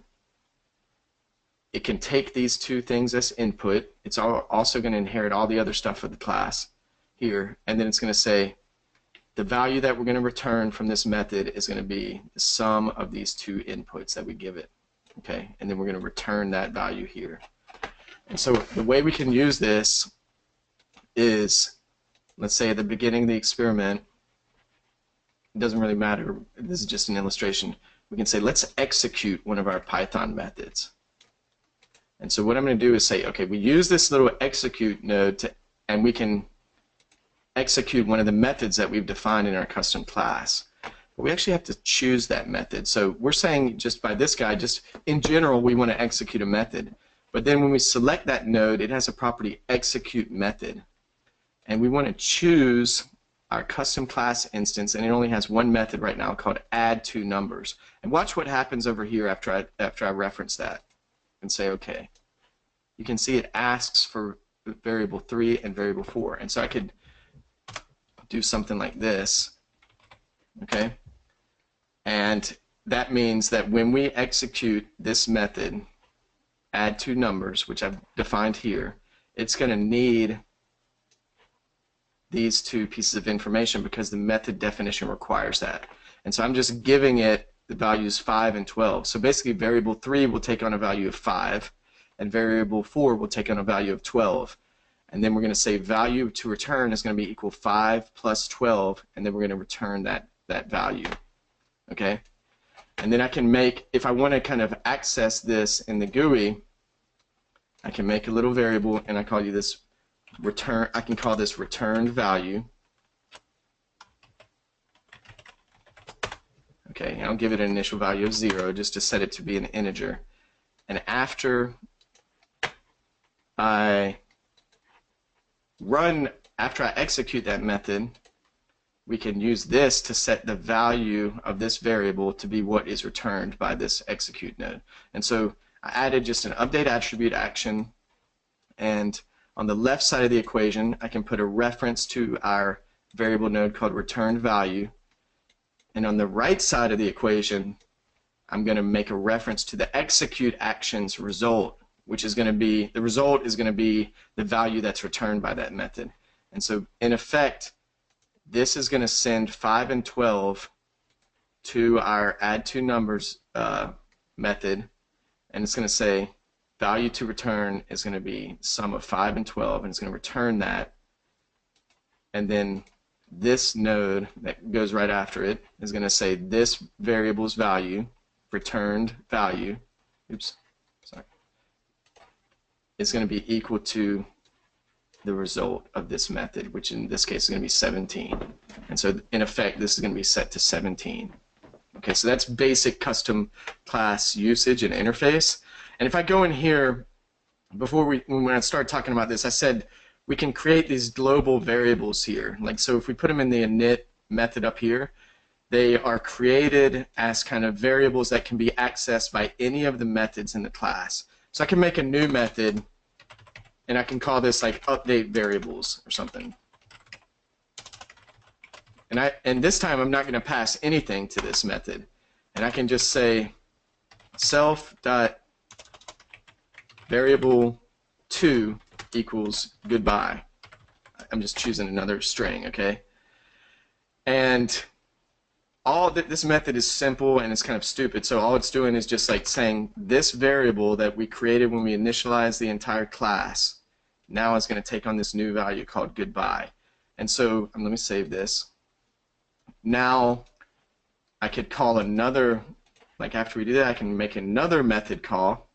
it can take these two things as input. It's also going to inherit all the other stuff of the class here, and then it's going to say the value that we're going to return from this method is going to be the sum of these two inputs that we give it. Okay, and then we're going to return that value here. And so the way we can use this is, let's say at the beginning of the experiment, it doesn't really matter, this is just an illustration, we can say let's execute one of our Python methods. And so what I'm going to do is say, okay, we use this little execute node and we can execute one of the methods that we've defined in our custom class. But we actually have to choose that method. So we're saying just by this guy, just in general, we want to execute a method. But then when we select that node, it has a property execute method. And we want to choose our custom class instance, and it only has one method right now called add two numbers. And watch what happens over here after I reference that and say okay. You can see it asks for variable 3 and variable 4. And so I could do something like this, okay? And that means that when we execute this method, add two numbers, which I've defined here, it's going to need these two pieces of information because the method definition requires that. And so I'm just giving it the values 5 and 12. So basically variable 3 will take on a value of 5 and variable 4 will take on a value of 12. And then we're going to say value to return is going to be equal 5 plus 12, and then we're going to return that value. Okay? And then I can make, if I want to kind of access this in the GUI, I can make a little variable and I call you this return, I can call this returned value. Okay, and I'll give it an initial value of 0 just to set it to be an integer. And after I execute that method, we can use this to set the value of this variable to be what is returned by this execute node. And so I added just an update attribute action, and on the left side of the equation I can put a reference to our variable node called returned value, and on the right side of the equation I'm going to make a reference to the execute action's result, which is going to be, the result is going to be the value that's returned by that method. And so in effect, this is going to send 5 and 12 to our add two numbers method, and it's going to say value to return is going to be sum of 5 and 12, and it's going to return that. And then this node that goes right after it is going to say this variable's value, returned value, is going to be equal to the result of this method, which in this case is going to be 17. And so in effect this is going to be set to 17. Okay, so that's basic custom class usage and interface. And if I go in here, when I started talking about this, I said we can create these global variables here. Like, so if we put them in the init method up here, they are created as kind of variables that can be accessed by any of the methods in the class. So I can make a new method and I can call this like update variables or something. And this time I'm not going to pass anything to this method. And I can just say self.variable2 equals goodbye. I'm just choosing another string, okay? And this method is simple and it's kind of stupid, so all it's doing is just like saying this variable that we created when we initialized the entire class now is going to take on this new value called goodbye. And so let me save this. Now I could call another, like after we do that I can make another method call,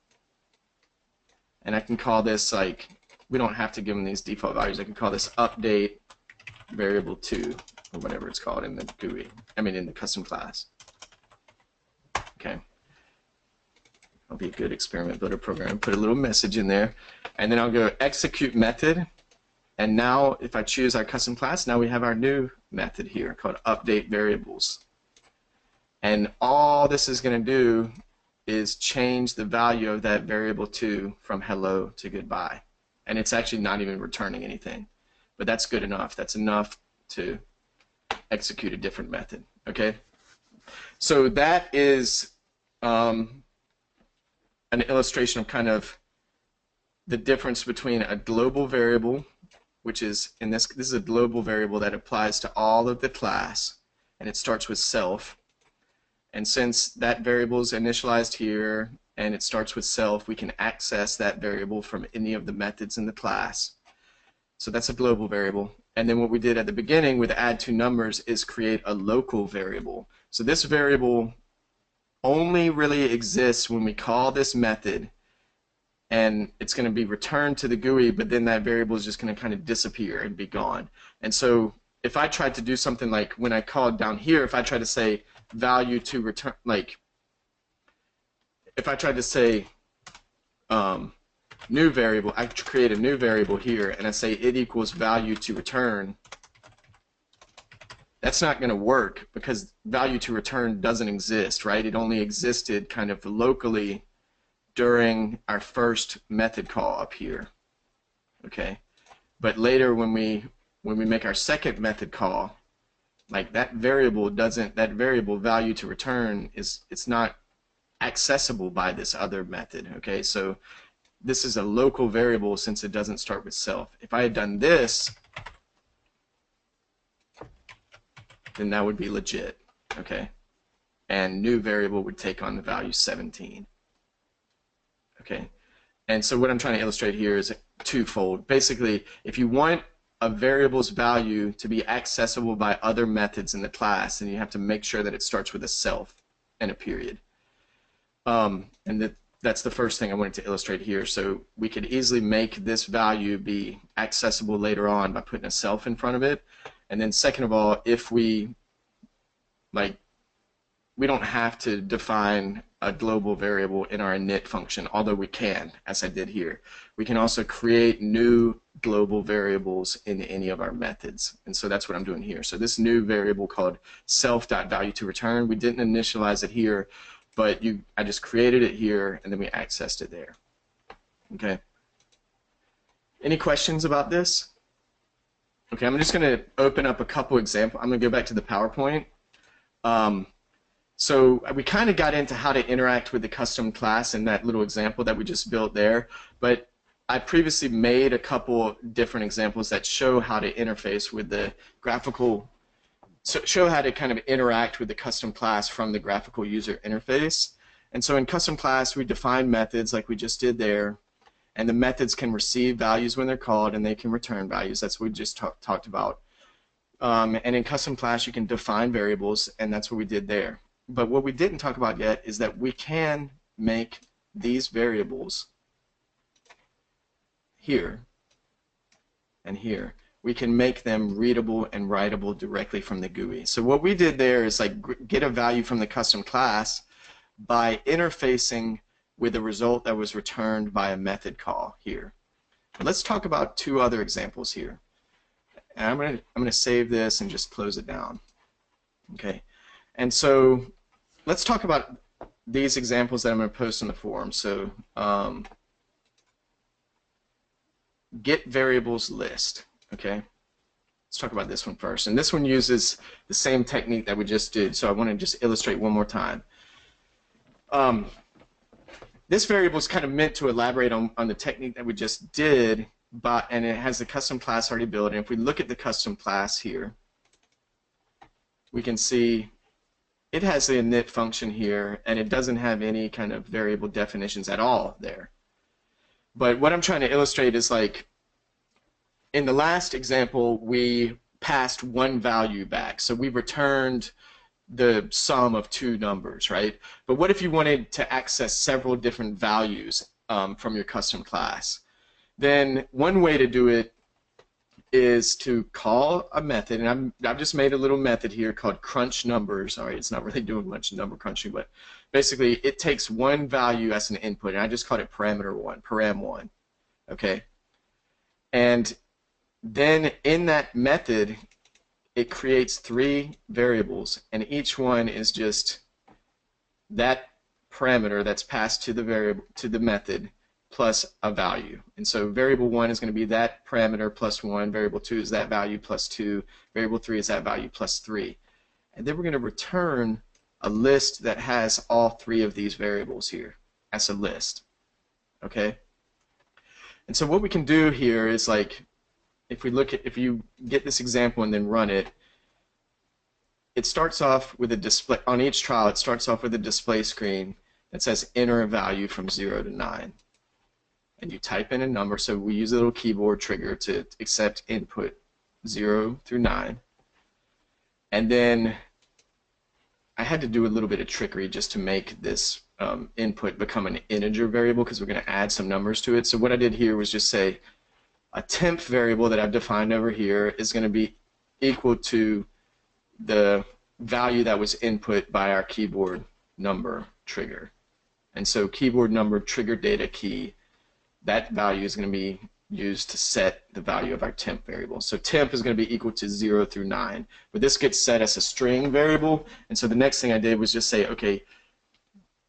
and I can call this, like, we don't have to give them these default values, I can call this update variable2 or whatever it's called in the GUI, in the custom class. Okay, I'll be a good experiment builder program, put a little message in there, and then I'll go execute method, and now if I choose our custom class, now we have our new method here called update variables. And all this is going to do is change the value of that variable2 from hello to goodbye. And it's actually not even returning anything. But that's good enough. That's enough to execute a different method. Okay? So that is, an illustration of kind of the difference between a global variable, which is, this is a global variable that applies to all of the class, and it starts with self. And since that variable is initialized here and it starts with self, we can access that variable from any of the methods in the class. So that's a global variable. And then what we did at the beginning with add two numbers is create a local variable. So this variable only really exists when we call this method, and it's going to be returned to the GUI, but then that variable is just going to kind of disappear and be gone. And so if I tried to do something like when I called down here, if I tried to say value to return, like if I tried to say new variable, I create a new variable here and I say it equals value to return, that's not going to work because value to return doesn't exist, right? It only existed kind of locally during our first method call up here, okay? But later when we make our second method call, like that variable value to return it's not accessible by this other method, okay? So this is a local variable since it doesn't start with self. If I had done this, then that would be legit, okay? And new variable would take on the value 17. Okay, and so what I'm trying to illustrate here is twofold. Basically, if you want a variable's value to be accessible by other methods in the class, then you have to make sure that it starts with a self and a period. And that's the first thing I wanted to illustrate here. So we could easily make this value be accessible later on by putting a self in front of it. And then second of all, if we don't have to define a global variable in our init function, although we can, as I did here. We can also create new global variables in any of our methods. And so that's what I'm doing here. So this new variable called self.value2return, we didn't initialize it here, but I just created it here and then we accessed it there. Okay. Any questions about this? Okay, I'm just going to open up a couple examples. I'm going to go back to the PowerPoint. So we kind of got into how to interact with the custom class in that little example that we just built there, but I previously made a couple different examples that show how to interface with the graphical, show how to kind of interact with the custom class from the graphical user interface. And so in custom class, we define methods like we just did there, and the methods can receive values when they're called and they can return values. That's what we just talked about. And in custom class, you can define variables, and that's what we did there. But what we didn't talk about yet is that we can make these variables here and here. We can make them readable and writable directly from the GUI. So what we did there is like get a value from the custom class by interfacing with a result that was returned by a method call here. Let's talk about two other examples here. And I'm gonna save this and just close it down. Okay. And so let's talk about these examples that I'm going to post in the forum. So GetVariablesList. Okay. Let's talk about this one first. And this one uses the same technique that we just did. So I want to just illustrate one more time. This variable is kind of meant to elaborate on the technique that we just did, and it has the custom class already built. And if we look at the custom class here, we can see it has the init function here, and it doesn't have any kind of variable definitions at all there. But what I'm trying to illustrate is like, in the last example, we passed one value back. So we returned the sum of two numbers, right? But what if you wanted to access several different values from your custom class? Then one way to do it is to call a method, and I've just made a little method here called crunch numbers. All right, it's not really doing much number crunching, but basically it takes one value as an input, and I just called it param1, okay? And then in that method, it creates three variables, and each one is just that parameter that's passed to the method plus a value. And so variable 1 is going to be that parameter plus 1, variable 2 is that value plus 2, variable 3 is that value plus 3. And then we're going to return a list that has all three of these variables here as a list. okay? And so what we can do here is, like, if you get this example and then run it, it starts off with a display, on each trial it starts off with a display screen that says enter a value from 0 to 9. And you type in a number, so we use a little keyboard trigger to accept input 0 through 9. And then I had to do a little bit of trickery just to make this input become an integer variable, because we're going to add some numbers to it. So what I did here was just say a temp variable that I've defined over here is going to be equal to the value that was input by our keyboard number trigger. And so keyboard number trigger data key, that value is going to be used to set the value of our temp variable. So temp is going to be equal to 0 through 9. But this gets set as a string variable, and so the next thing I did was just say, okay,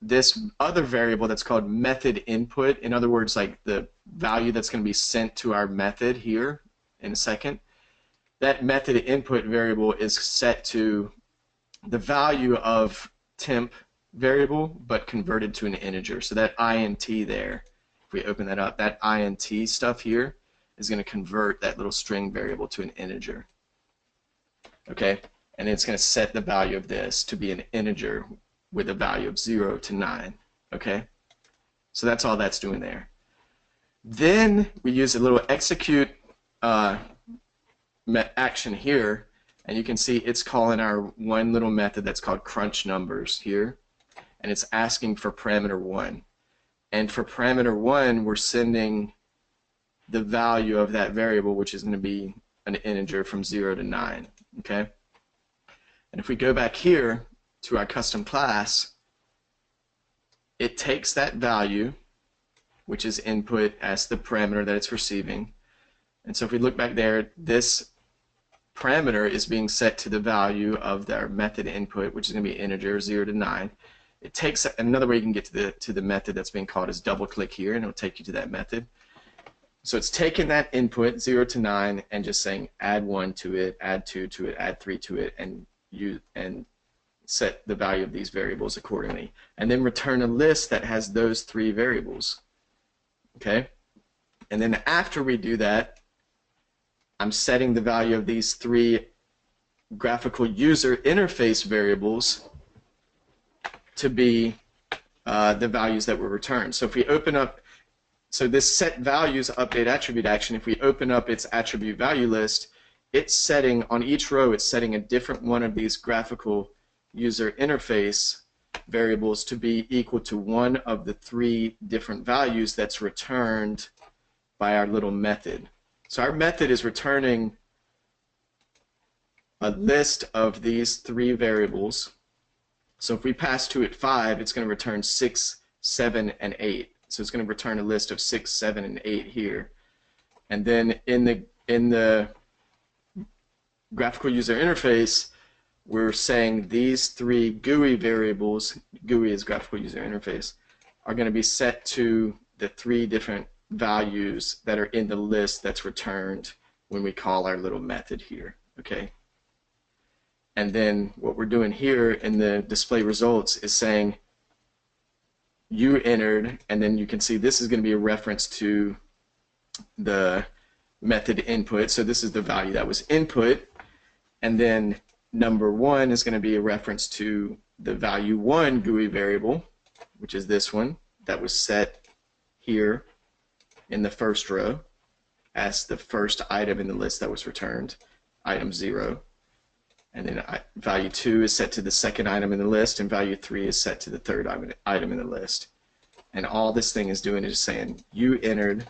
this other variable that's called method input, in other words, like the value that's going to be sent to our method here in a second, that method input variable is set to the value of temp variable but converted to an integer. So that int there, if we open that up, that int stuff here is going to convert that little string variable to an integer. Okay, and it's going to set the value of this to be an integer with a value of 0 to 9. Okay, so that's all that's doing there. Then we use a little execute action here, and you can see it's calling our one little method that's called crunch numbers here, and it's asking for parameter 1. And for parameter 1, we're sending the value of that variable, which is going to be an integer from 0 to 9. Okay, and if we go back here to our custom class, it takes that value, which is input, as the parameter that it's receiving. And so if we look back there, this parameter is being set to the value of their method input, which is going to be integer 0 to 9. It takes another way you can get to the method that's being called is double click here, and it'll take you to that method. So it's taking that input 0 to 9 and just saying add 1 to it, add 2 to it, add 3 to it, and set the value of these variables accordingly, and then return a list that has those 3 variables. Okay, and then after we do that, I'm setting the value of these 3 graphical user interface variables to be the values that were returned. So if we open up, so this set values update attribute action, if we open up its attribute value list, it's setting, on each row, it's setting a different one of these graphical user interface variables to be equal to one of the 3 different values that's returned by our little method. So our method is returning a list of these 3 variables. So if we pass to it 5, it's going to return 6, 7, and 8. So it's going to return a list of 6, 7, and 8 here. And then in the graphical user interface, we're saying these 3 GUI variables, GUI is graphical user interface, are going to be set to the 3 different values that are in the list that's returned when we call our little method here. Okay, and then what we're doing here in the display results is saying you entered, and then you can see this is going to be a reference to the method input. So this is the value that was input, and then number 1 is going to be a reference to the value 1 GUI variable, which is this one that was set here in the first row as the first item in the list that was returned, item 0. And then value 2 is set to the second item in the list, and value 3 is set to the third item in the list. And all this thing is doing is saying you entered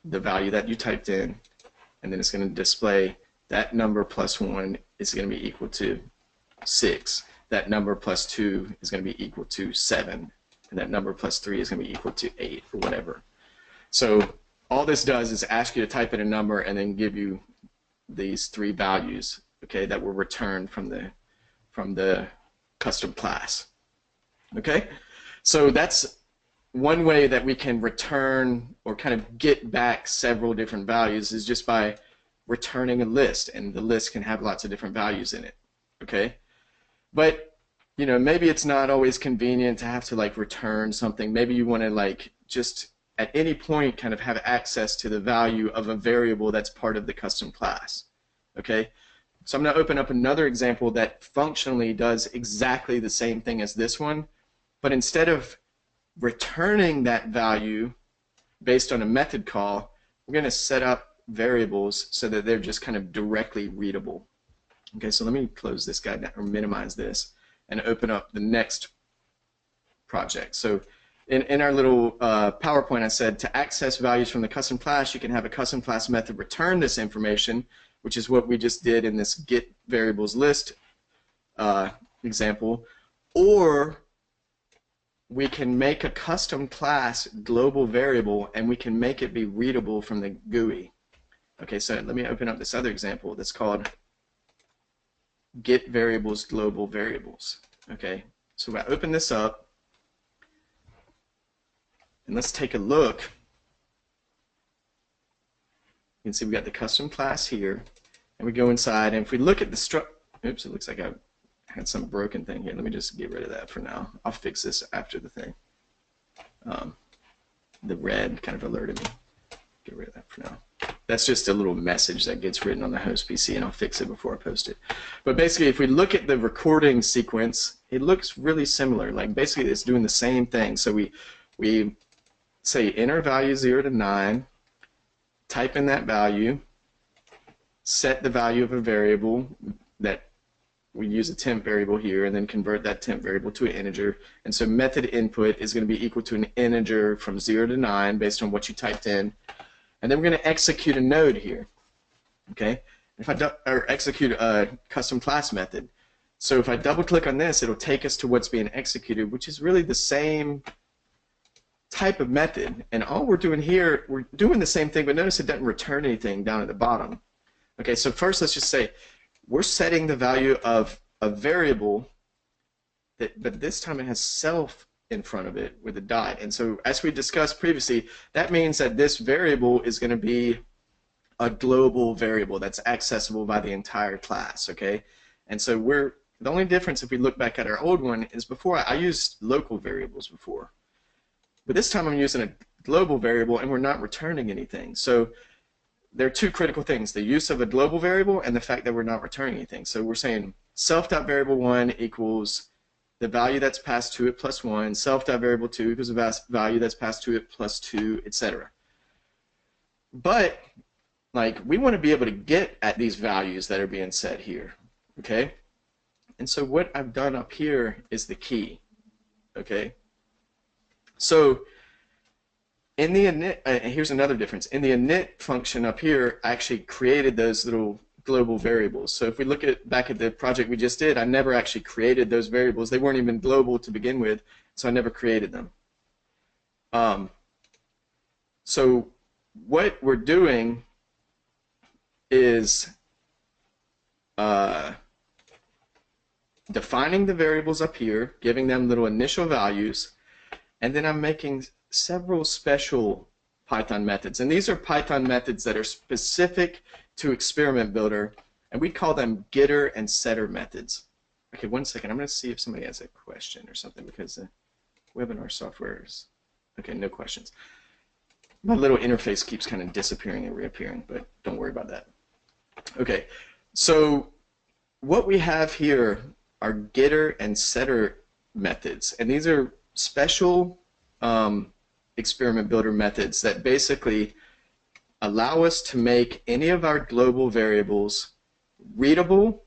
the value that you typed in, and then it's going to display that number plus 1 is going to be equal to 6. That number plus 2 is going to be equal to 7. And that number plus 3 is going to be equal to 8 or whatever. So all this does is ask you to type in a number and then give you these 3 values, okay, that were returned from the custom class. Okay, so that's one way that we can return or kind of get back several different values, is just by returning a list, and the list can have lots of different values in it. Okay, but you know, maybe it's not always convenient to have to like return something. Maybe you want to like just at any point kind of have access to the value of a variable that's part of the custom class. Okay, so I'm going to open up another example that functionally does exactly the same thing as this one, but instead of returning that value based on a method call, we're going to set up variables so that they're just kind of directly readable. Okay, so let me close this guy down or minimize this and open up the next project. So in our little PowerPoint, I said to access values from the custom class, you can have a custom class method return this information, which is what we just did in this GetVariablesList example, or we can make a custom class global variable and we can make it be readable from the GUI. Okay, so let me open up this other example that's called GetVariablesGlobalList. Okay, so I open this up and let's take a look. You can see we got the custom class here, and we go inside, and if we look at the oops, it looks like I had some broken thing here. Let me just get rid of that for now. I'll fix this after the thing. The red kind of alerted me. Get rid of that for now. That's just a little message that gets written on the host PC, and I'll fix it before I post it. But basically, if we look at the recording sequence, it looks really similar. Like basically, it's doing the same thing. So we say enter value 0 to 9, type in that value, set the value of a variable that we use a temp variable here, and then convert that temp variable to an integer. And so method input is going to be equal to an integer from 0 to 9 based on what you typed in. And then we're going to execute a node here. Okay? If I or execute a custom class method. So if I double click on this, it'll take us to what's being executed, which is really the same type of method. And all we're doing here, we're doing the same thing, but notice it doesn't return anything down at the bottom. Okay, so first let's just say we're setting the value of a variable, but this time it has self in front of it with a dot. And so as we discussed previously, that means that this variable is going to be a global variable that's accessible by the entire class. Okay, and so the only difference if we look back at our old one is before I used local variables before, but this time I'm using a global variable and we're not returning anything. So there are two critical things: the use of a global variable and the fact that we're not returning anything. So we're saying self.variable1 equals the value that's passed to it plus 1, self.variable2 equals the value that's passed to it plus 2, etc. But like we want to be able to get at these values that are being set here, okay? And so what I've done up here is the key, okay? So in the init, here's another difference. In the init function up here, I actually created those little global variables. So if we look back at the project we just did, I never actually created those variables. They weren't even global to begin with, so I never created them. So what we're doing is defining the variables up here, giving them little initial values, and then I'm making several special Python methods. And these are Python methods that are specific to Experiment Builder, and we call them getter and setter methods. Okay, 1 second. I'm going to see if somebody has a question or something, because the webinar software is... Okay, no questions. My little interface keeps kind of disappearing and reappearing, but don't worry about that. Okay, so what we have here are getter and setter methods, and these are special Experiment Builder methods that basically allow us to make any of our global variables readable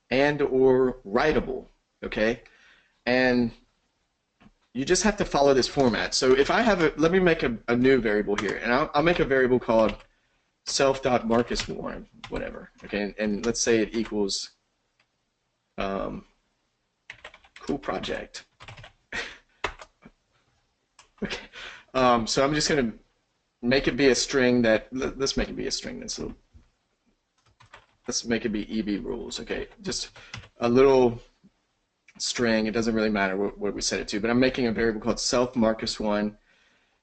and or writable, okay? And you just have to follow this format. So if I have let me make a new variable here, and I'll make a variable called self.marcus1, whatever, okay? And let's say it equals cool project. Okay, so I'm just going to make it be a string that, let's make it be a string that's let's make it be EB rules, okay? Just a little string, it doesn't really matter what we set it to, but I'm making a variable called self_marcus1,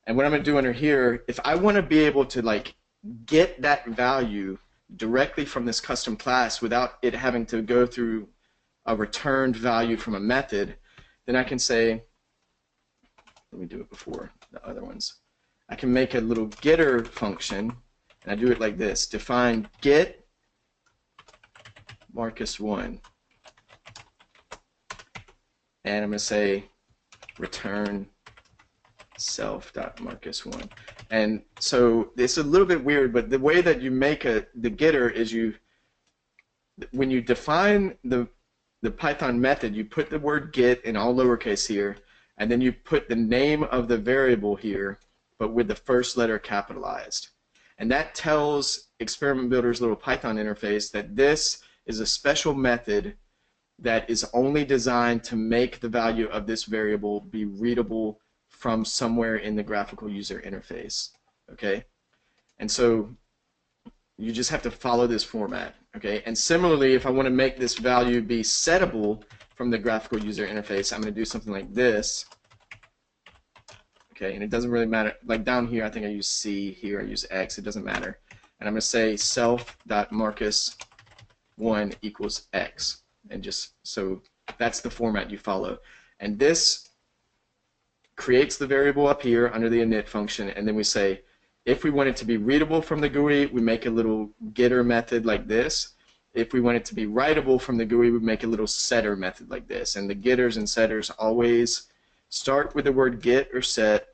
and what I'm going to do under here, if I want to be able to like get that value directly from this custom class without it having to go through a returned value from a method, then I can say, let me do it before the other ones. I can make a little getter function, and I do it like this: define get Marcus1, and I'm going to say return self.Marcus1. And so it's a little bit weird, but the way that you make the getter is when you define the Python method, you put the word get in all lowercase here, and then you put the name of the variable here, but with the first letter capitalized. And that tells Experiment Builder's little Python interface that this is a special method that is only designed to make the value of this variable be readable from somewhere in the graphical user interface. Okay? And so you just have to follow this format. Okay? And similarly, if I want to make this value be settable from the graphical user interface, I'm going to do something like this. Okay, and it doesn't really matter. Like down here, I think I use C. Here, I use X. It doesn't matter. And I'm going to say self.Marcus1 equals X. And just so that's the format you follow. And this creates the variable up here under the init function. And then we say, if we want it to be readable from the GUI, we make a little getter method like this. If we want it to be writable from the GUI, we make a little setter method like this. And the getters and setters always start with the word get or set,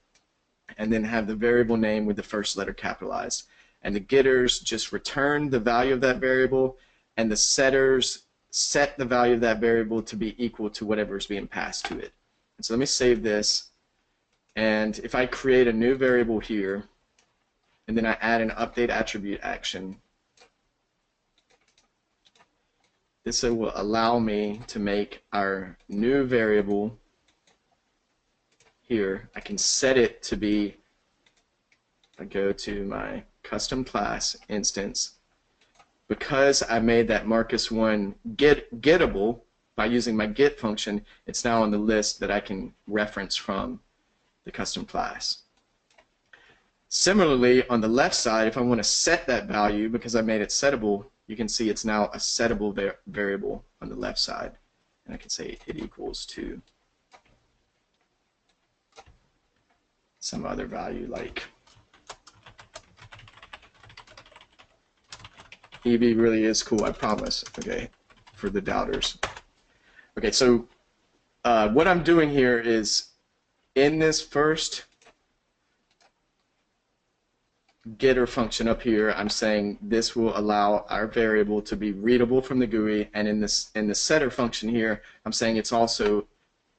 and then have the variable name with the first letter capitalized. And the getters just return the value of that variable, and the setters set the value of that variable to be equal to whatever is being passed to it. And so let me save this. And if I create a new variable here, and then I add an update attribute action, this will allow me to make our new variable here. I can set it to be, I go to my custom class instance, because I made that Marcus1 gettable by using my get function, it's now on the list that I can reference from the custom class. Similarly, on the left side, if I want to set that value, because I made it settable, you can see it's now a settable variable on the left side. And I can say it equals to some other value like EB really is cool, I promise, okay, for the doubters. Okay, so what I'm doing here is in this first getter function up here, I'm saying this will allow our variable to be readable from the GUI, and in the setter function here, I'm saying it's also,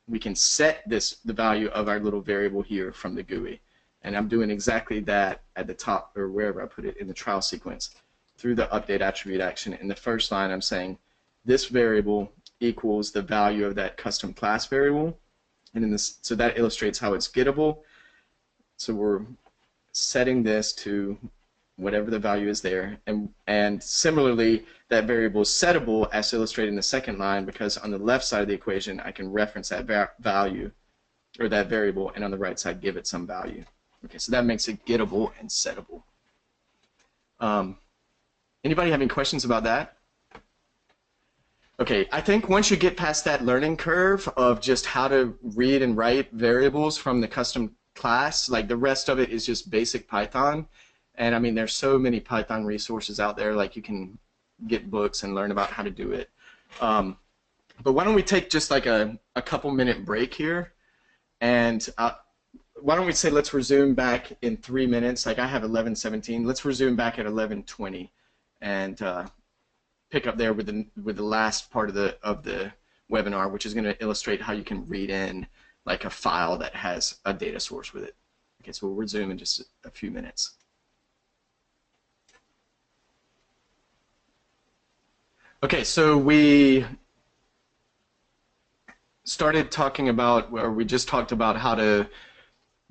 we can set the value of our little variable here from the GUI. And I'm doing exactly that at the top, or wherever I put it in the trial sequence, through the update attribute action. In the first line, I'm saying this variable equals the value of that custom class variable, and in this, so that illustrates how it's gettable. So we're setting this to whatever the value is there, and similarly, that variable is settable as illustrated in the second line, because on the left side of the equation, I can reference that value or that variable, and on the right side, give it some value. Okay, so that makes it gettable and settable. Anybody have any questions about that? Okay, I think once you get past that learning curve of just how to read and write variables from the custom class, like the rest of it is just basic Python. And I mean, there's so many Python resources out there, like you can get books and learn about how to do it. But why don't we take just like a couple minute break here, and why don't we say let's resume back in 3 minutes. Like I have 11:17. Let's resume back at 11:20 and pick up there with the last part of the webinar, which is going to illustrate how you can read in like a file that has a data source with it. Okay, so we'll resume in just a few minutes. Okay, so we started talking about, or we just talked about how to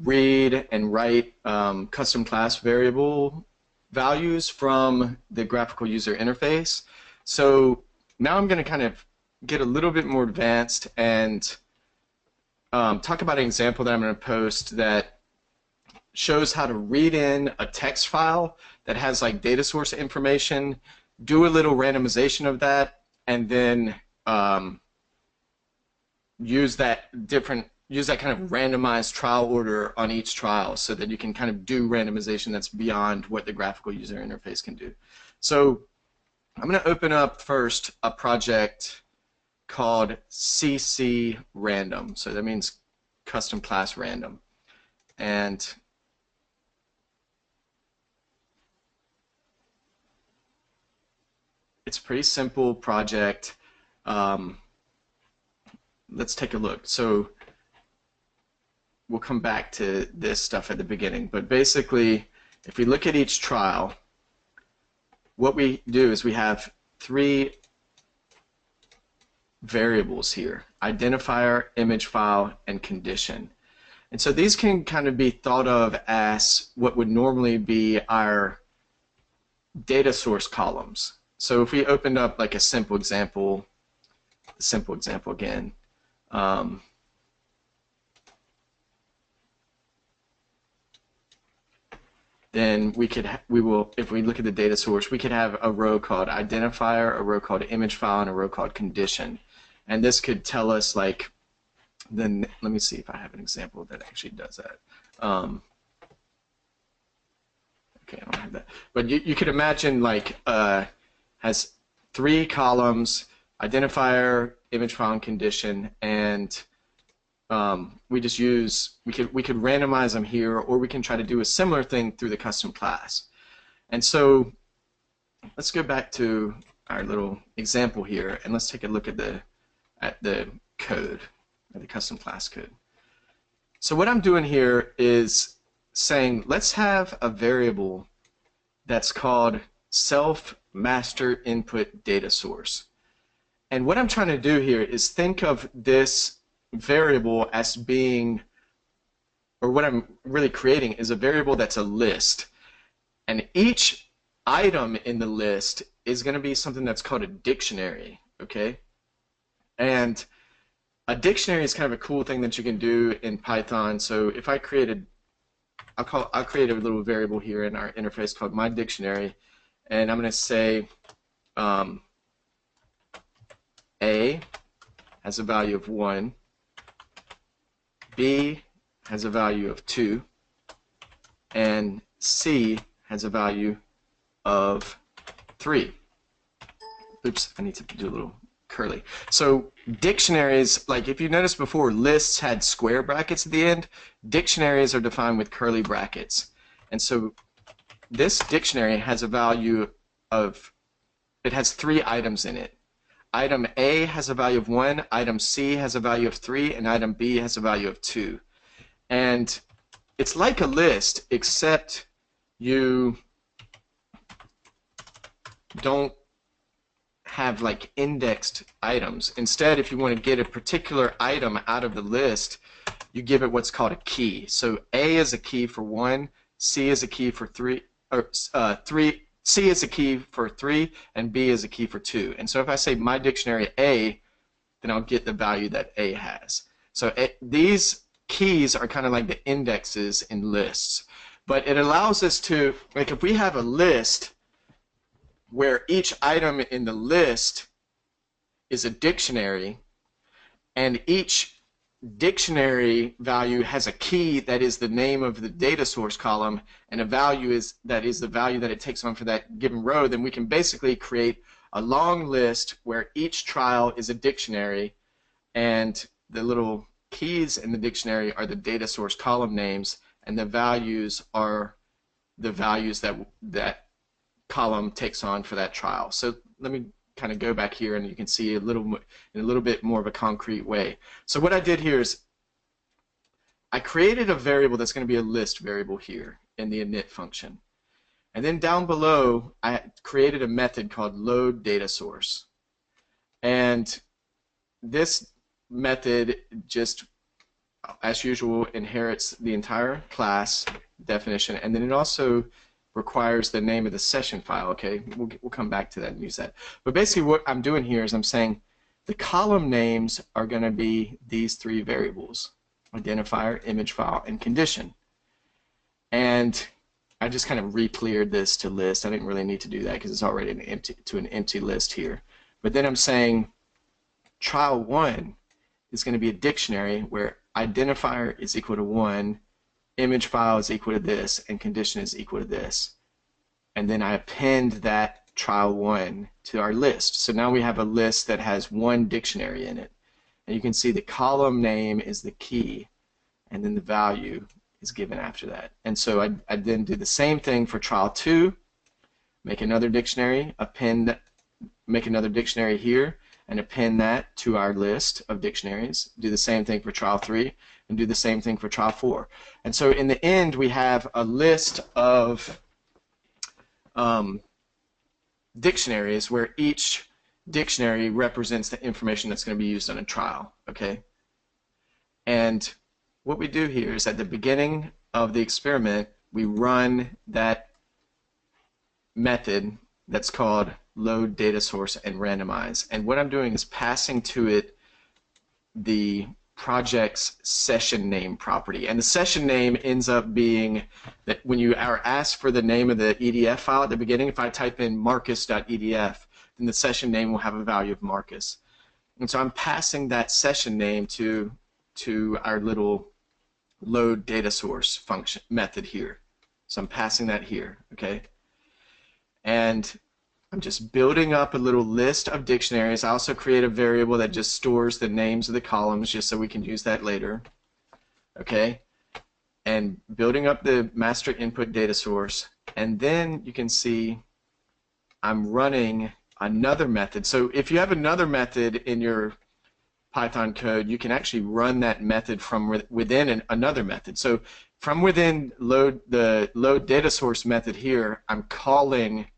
read and write custom class variable values from the graphical user interface. So now I'm going to kind of get a little bit more advanced and talk about an example that I'm going to post that shows how to read in a text file that has like data source information, do a little randomization of that, and then use that kind of randomized trial order on each trial so that you can kind of do randomization that's beyond what the graphical user interface can do. So I'm going to open up first a project called CCRandom. So that means custom class random. And it's a pretty simple project. Let's take a look. So we'll come back to this stuff at the beginning. But basically, if we look at each trial, what we do is we have 3 variables here: identifier, image file, and condition. And so these can kind of be thought of as what would normally be our data source columns. So if we opened up like a simple example again, then if we look at the data source, we could have a row called identifier, a row called image file, and a row called condition. And this could tell us, like, then let me see if I have an example that actually does that. Okay, I don't have that. But you could imagine, like, has 3 columns: identifier, image file, and condition, and we could randomize them here, or we can try to do a similar thing through the custom class. And so let's go back to our little example here, and let's take a look at the code, at the custom class code. So what I'm doing here is saying, let's have a variable that's called self master input data source. And what I'm trying to do here is think of this variable as being, or what I'm really creating is a variable that's a list. And each item in the list is going to be something that's called a dictionary, okay? And a dictionary is kind of a cool thing that you can do in Python. So if I created, I'll create a little variable here in our interface called my dictionary, and I'm going to say A has a value of 1, B has a value of 2, and C has a value of 3. Oops, I need to do a little curly. So dictionaries, like if you noticed before, lists had square brackets at the end. Dictionaries are defined with curly brackets. And so this dictionary has a value of, it has 3 items in it. Item A has a value of 1, item C has a value of 3, and item B has a value of 2. And it's like a list, except you don't have like indexed items. Instead, if you want to get a particular item out of the list, you give it what's called a key. So A is a key for 1, C is a key for 3, or C is a key for 3, and B is a key for 2. And so if I say my dictionary A, then I'll get the value that A has. So these keys are kind of like the indexes in lists. But it allows us to, like if we have a list where each item in the list is a dictionary, and each dictionary value has a key that is the name of the data source column, and a value that is the value that it takes on for that given row, then we can basically create a long list where each trial is a dictionary, and the little keys in the dictionary are the data source column names, and the values are the values that column takes on for that trial. So let me kind of go back here, and you can see in a little bit more of a concrete way. So what I did here is I created a variable that's going to be a list variable here in the init function. And then down below, I created a method called load data source. And this method just, as usual, inherits the entire class definition, and then it also requires the name of the session file. Okay, we'll come back to that and use that. But basically what I'm doing here is I'm saying the column names are going to be these 3 variables: identifier, image file, and condition. And I just kind of re-cleared this to list. I didn't really need to do that because it's already an empty list here. But then I'm saying trial 1 is going to be a dictionary where identifier is equal to 1, image file is equal to this, and condition is equal to this. And then I append that trial 1 to our list. So now we have a list that has one dictionary in it. And you can see the column name is the key, and then the value is given after that. And so I then do the same thing for trial 2, make another dictionary, make another dictionary here, and append that to our list of dictionaries. Do the same thing for trial 3, and do the same thing for trial 4. And so in the end, we have a list of dictionaries where each dictionary represents the information that's going to be used on a trial. Okay? And what we do here is at the beginning of the experiment, we run that method that's called load data source and randomize. And what I'm doing is passing to it the project's session name property. And the session name ends up being that when you are asked for the name of the EDF file at the beginning, if I type in Marcus.edf, then the session name will have a value of Marcus. And so I'm passing that session name to our little load data source function method here. So I'm passing that here, okay? And I'm just building up a little list of dictionaries. I also create a variable that just stores the names of the columns just so we can use that later. Okay? And building up the master input data source. And then you can see I'm running another method. So if you have another method in your Python code, you can actually run that method from within another method. So from within the load data source method here, I'm calling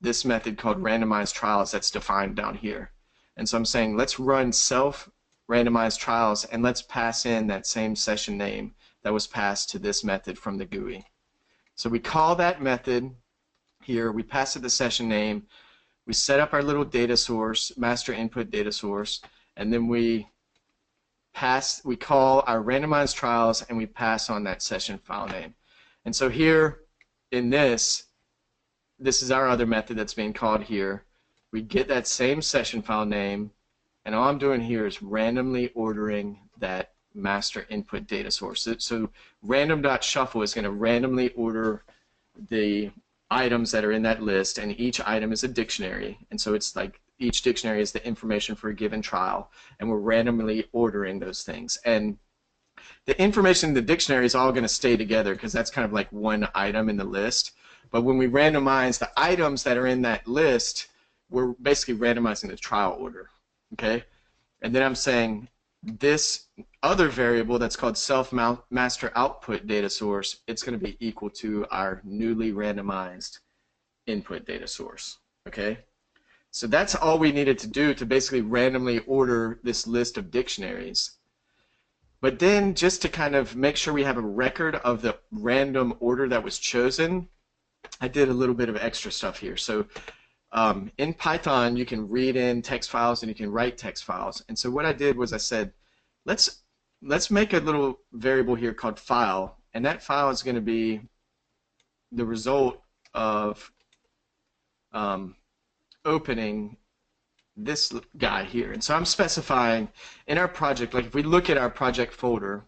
this method called randomized trials that's defined down here. And so I'm saying let's run self randomized trials and let's pass in that same session name that was passed to this method from the GUI. So we call that method here, we pass it the session name, we set up our little data source, master input data source, and then we call our randomized trials and we pass on that session file name. And so here in this is our other method that's being called here. We get that same session file name, and all I'm doing here is randomly ordering that master input data source. So random.shuffle is going to randomly order the items that are in that list, and each item is a dictionary. And so it's like each dictionary is the information for a given trial, and we're randomly ordering those things. And the information in the dictionary is all going to stay together because that's kind of like one item in the list. But when we randomize the items that are in that list, we're basically randomizing the trial order, okay? And then I'm saying this other variable that's called self-master output data source, it's going to be equal to our newly randomized input data source, okay? So that's all we needed to do to basically randomly order this list of dictionaries. But then just to kind of make sure we have a record of the random order that was chosen, I did a little bit of extra stuff here. So in Python, you can read in text files and you can write text files. And so what I did was I said, let's make a little variable here called file, and that file is going to be the result of opening this guy here. And so I'm specifying in our project, like if we look at our project folder,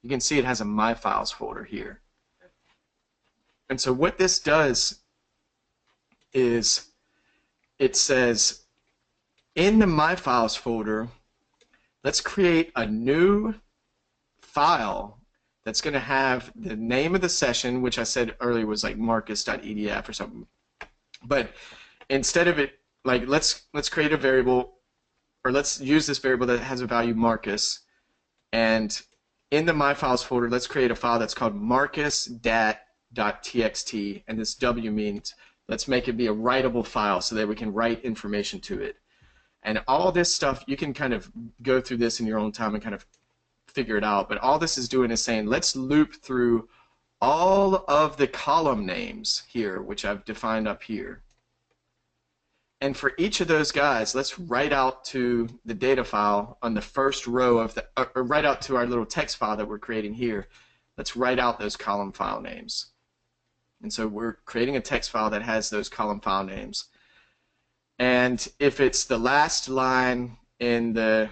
you can see it has a My Files folder here. And so what this does is it says in the My Files folder, let's create a new file that's going to have the name of the session, which I said earlier was like Marcus.edf or something. But instead of it, like let's create a variable, or let's use this variable that has a value Marcus, and in the My Files folder, let's create a file that's called marcus.dat.txt, and this W means let's make it be a writable file so that we can write information to it. And all this stuff, you can kind of go through this in your own time and kind of figure it out, but all this is doing is saying let's loop through all of the column names here, which I've defined up here. And for each of those guys, let's write out to the data file on the first row of the, or write out to our little text file that we're creating here. Let's write out those column file names. And so we're creating a text file that has those column file names. And if it's the last line in the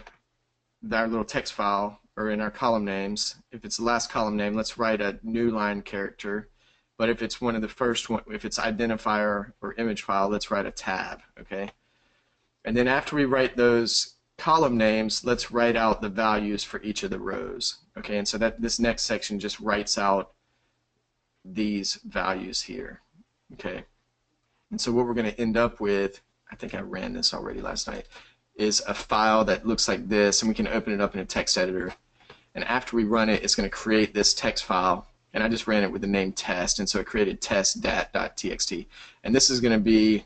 our little text file, or in our column names, if it's the last column name, let's write a new line character. But if it's one of the first one, if it's identifier or image file, let's write a tab, okay? And then after we write those column names, let's write out the values for each of the rows, okay? And so that this next section just writes out these values here, okay? And so what we're going to end up with, I think I ran this already last night, is a file that looks like this, and we can open it up in a text editor. And after we run it, it's going to create this text file, and I just ran it with the name test, and so it created test.dat.txt. And this is going to be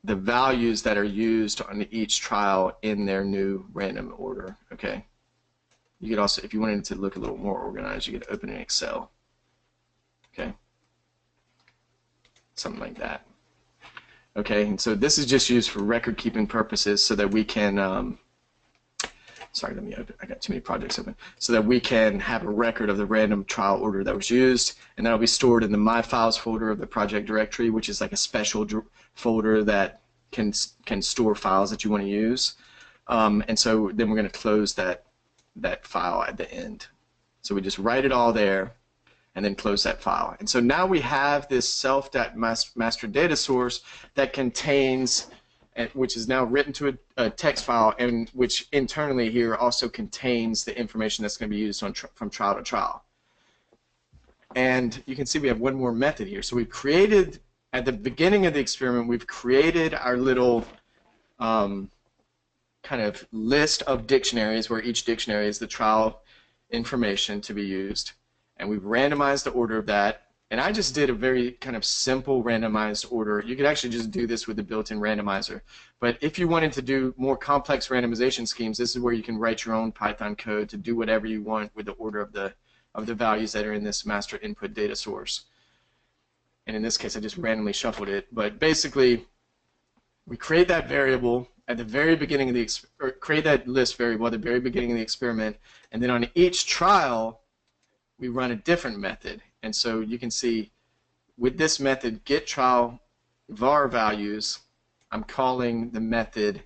the values that are used on each trial in their new random order, okay? You could also, if you wanted it to look a little more organized, you could open in Excel, okay? Something like that. Okay, and so this is just used for record keeping purposes so that we can, sorry, let me open, I got too many projects open, so that we can have a record of the random trial order that was used, and that'll be stored in the My Files folder of the project directory, which is like a special folder that can store files that you want to use. And so then we're going to close that file at the end. So we just write it all there, and then close that file. And so now we have this self.master data source that contains, which is now written to a text file, and which internally here also contains the information that's going to be used on from trial to trial. And you can see we have one more method here. So we've created, at the beginning of the experiment, we've created our little kind of list of dictionaries where each dictionary is the trial information to be used. And we've randomized the order of that. And I just did a very kind of simple randomized order. You could actually just do this with the built-in randomizer. But if you wanted to do more complex randomization schemes, this is where you can write your own Python code to do whatever you want with the order of the values that are in this master input data source. And in this case, I just randomly shuffled it. But basically, we create that variable at the very beginning of the or create that list variable at the very beginning of the experiment, and then on each trial, we run a different method. And so you can see with this method, get trial var values, I'm calling the method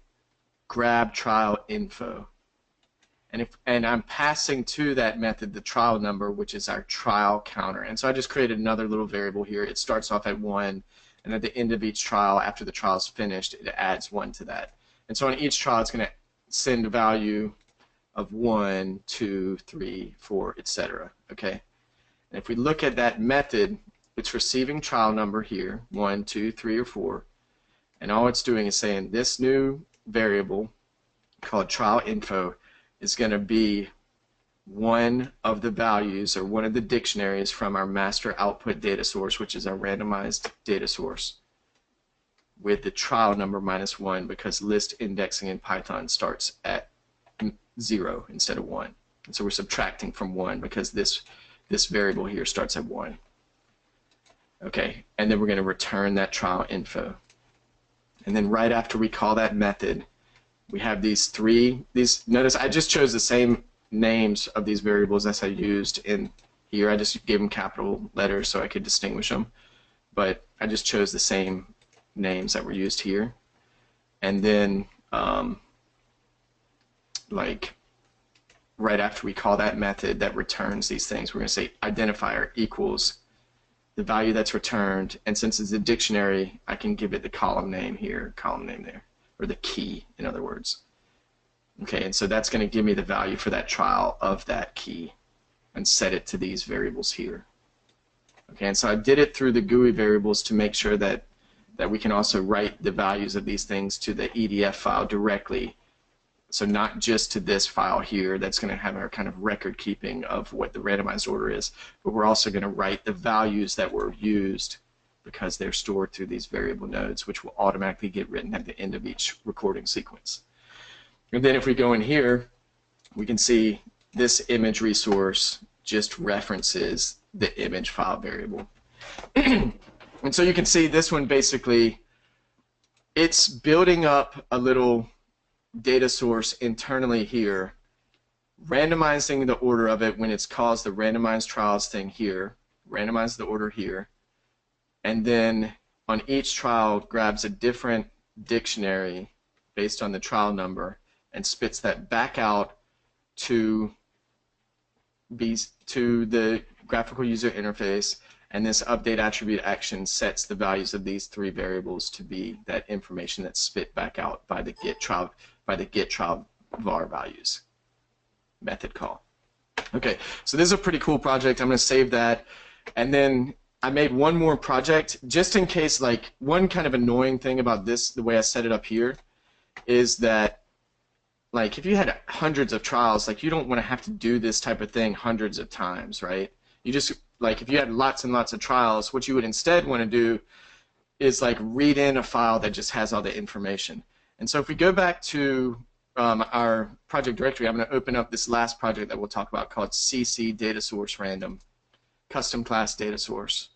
grab trial info. And I'm passing to that method the trial number, which is our trial counter. And so I just created another little variable here. It starts off at 1, and at the end of each trial, after the trial is finished, it adds 1 to that. And so on each trial, it's going to send a value of 1, 2, 3, 4, etc. Okay? And if we look at that method, it's receiving trial number here, 1, 2, 3, or 4, and all it's doing is saying this new variable called trial info is going to be one of the values or one of the dictionaries from our master output data source, which is our randomized data source, with the trial number -1, because list indexing in Python starts at 0 instead of 1. And so we're subtracting from 1 because this variable here starts at 1. Okay, and then we're going to return that trial info. And then right after we call that method, we have these notice I just chose the same names of these variables as I used in here. I just gave them capital letters so I could distinguish them. But I just chose the same names that were used here. And then like right after we call that method that returns these things, we're going to say identifier equals the value that's returned, and since it's a dictionary, I can give it the column name here, column name there, or the key, in other words. Okay, and so that's going to give me the value for that trial of that key and set it to these variables here. Okay, and so I did it through the GUI variables to make sure that we can also write the values of these things to the EDF file directly. So not just to this file here that's going to have our kind of record keeping of what the randomized order is, but we're also going to write the values that were used because they're stored through these variable nodes, which will automatically get written at the end of each recording sequence. And then if we go in here, we can see this image resource just references the image file variable. And so you can see this one basically, it's building up a little data source internally here, randomizing the order of it when it's caused the randomized trials thing here, randomize the order here, and then on each trial grabs a different dictionary based on the trial number and spits that back out to the graphical user interface, and this update attribute action sets the values of these three variables to be that information that's spit back out by the GetVar values method call. Okay, so this is a pretty cool project. I'm going to save that, and then I made one more project just in case. Like, one kind of annoying thing about this, the way I set it up here, is that, like, if you had hundreds of trials, like, you don't want to have to do this type of thing hundreds of times, right? You just, like, if you had lots and lots of trials, what you would instead want to do is, like, read in a file that just has all the information. And so if we go back to our project directory, I'm going to open up this last project that we'll talk about called CCDataSourceRandom, custom class data source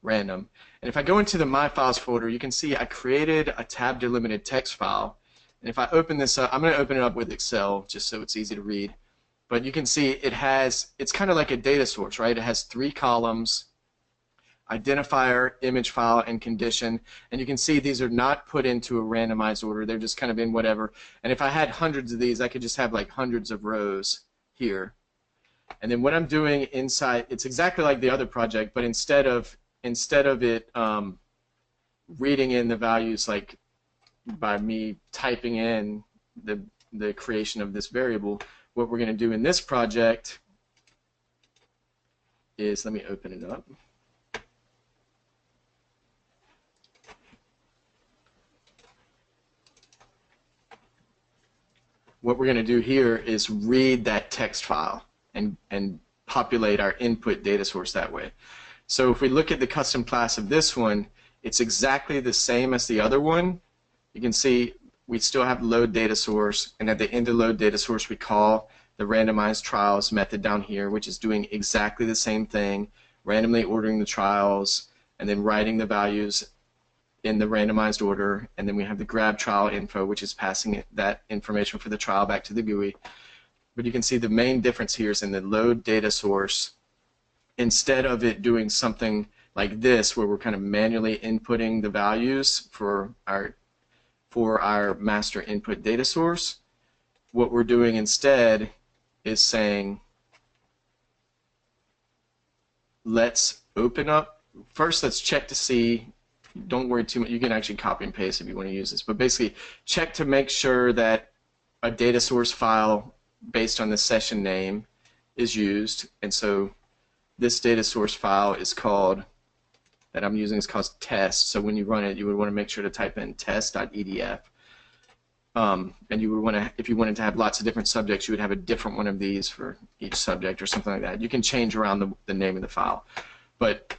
random. And if I go into the My Files folder, you can see I created a tab delimited text file. And if I open this up, I'm going to open it up with Excel just so it's easy to read. But you can see it's kind of like a data source, right? It has 3 columns: identifier, image file, and condition. And you can see these are not put into a randomized order. They're just kind of in whatever. And if I had hundreds of these, I could just have like hundreds of rows here. And then what I'm doing inside, it's exactly like the other project, but instead of it reading in the values like by me typing in the creation of this variable, what we're going to do in this project is, let me open it up. What we're going to do here is read that text file and populate our input data source that way. So if we look at the custom class of this one, it's exactly the same as the other one. You can see we still have load data source, and at the end of load data source we call the randomized trials method down here, which is doing exactly the same thing, randomly ordering the trials and then writing the values in the randomized order, and then we have the grab trial info, which is passing that information for the trial back to the GUI. But you can see the main difference here is in the load data source. Instead of it doing something like this, where we're kind of manually inputting the values for our master input data source, what we're doing instead is saying, let's open up, first let's check to see, don't worry too much, you can actually copy and paste if you want to use this, but basically check to make sure that a data source file based on the session name is used. And so this data source file is called, that I'm using, is called test. So when you run it, you would want to make sure to type in test.edf. And you would want to, if you wanted to have lots of different subjects, you would have a different one of these for each subject or something like that. You can change around the name of the file, but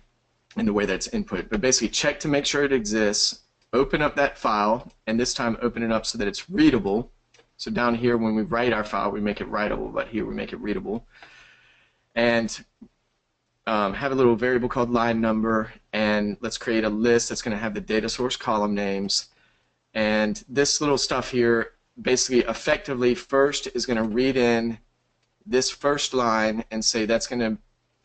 in the way that's input. But basically check to make sure it exists, open up that file, and this time open it up so that it's readable. So down here when we write our file, we make it writable, but here we make it readable. And have a little variable called line number, and let's create a list that's going to have the data source column names. And this little stuff here basically effectively first is going to read in this first line and say that's going to,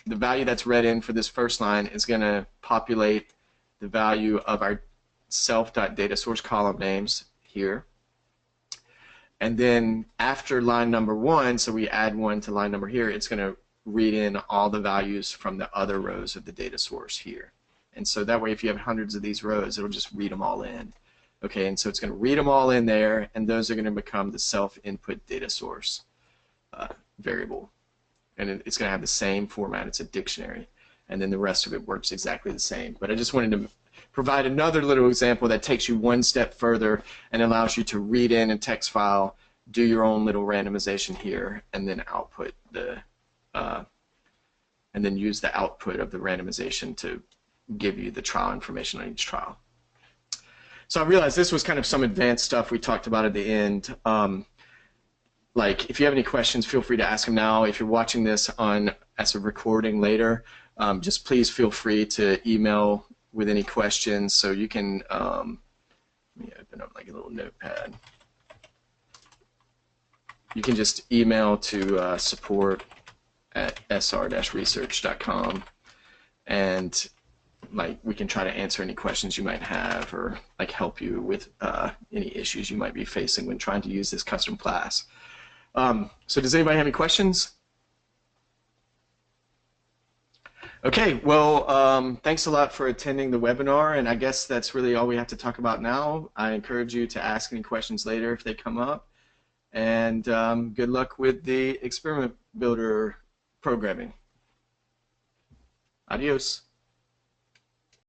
the value that's read in for this first line is going to populate the value of our self.dataSource column names here. And then after line number 1, so we add 1 to line number here, it's going to read in all the values from the other rows of the data source here. And so that way if you have hundreds of these rows, it'll just read them all in. Okay, and so it's going to read them all in there, and those are going to become the self-input data source variable. And it's going to have the same format. It's a dictionary. And then the rest of it works exactly the same. But I just wanted to provide another little example that takes you one step further and allows you to read in a text file, do your own little randomization here, and then output the and then use the output of the randomization to give you the trial information on each trial. So I realized this was kind of some advanced stuff we talked about at the end. Like, if you have any questions, feel free to ask them now. If you're watching this as a recording later, just please feel free to email with any questions. So you can, let me open up like a little notepad. You can just email to support@sr-research.com, and like we can try to answer any questions you might have, or like help you with any issues you might be facing when trying to use this custom class. So does anybody have any questions? Okay, well, thanks a lot for attending the webinar, and I guess that's really all we have to talk about now. I encourage you to ask any questions later if they come up, and good luck with the experiment builder programming. Adios.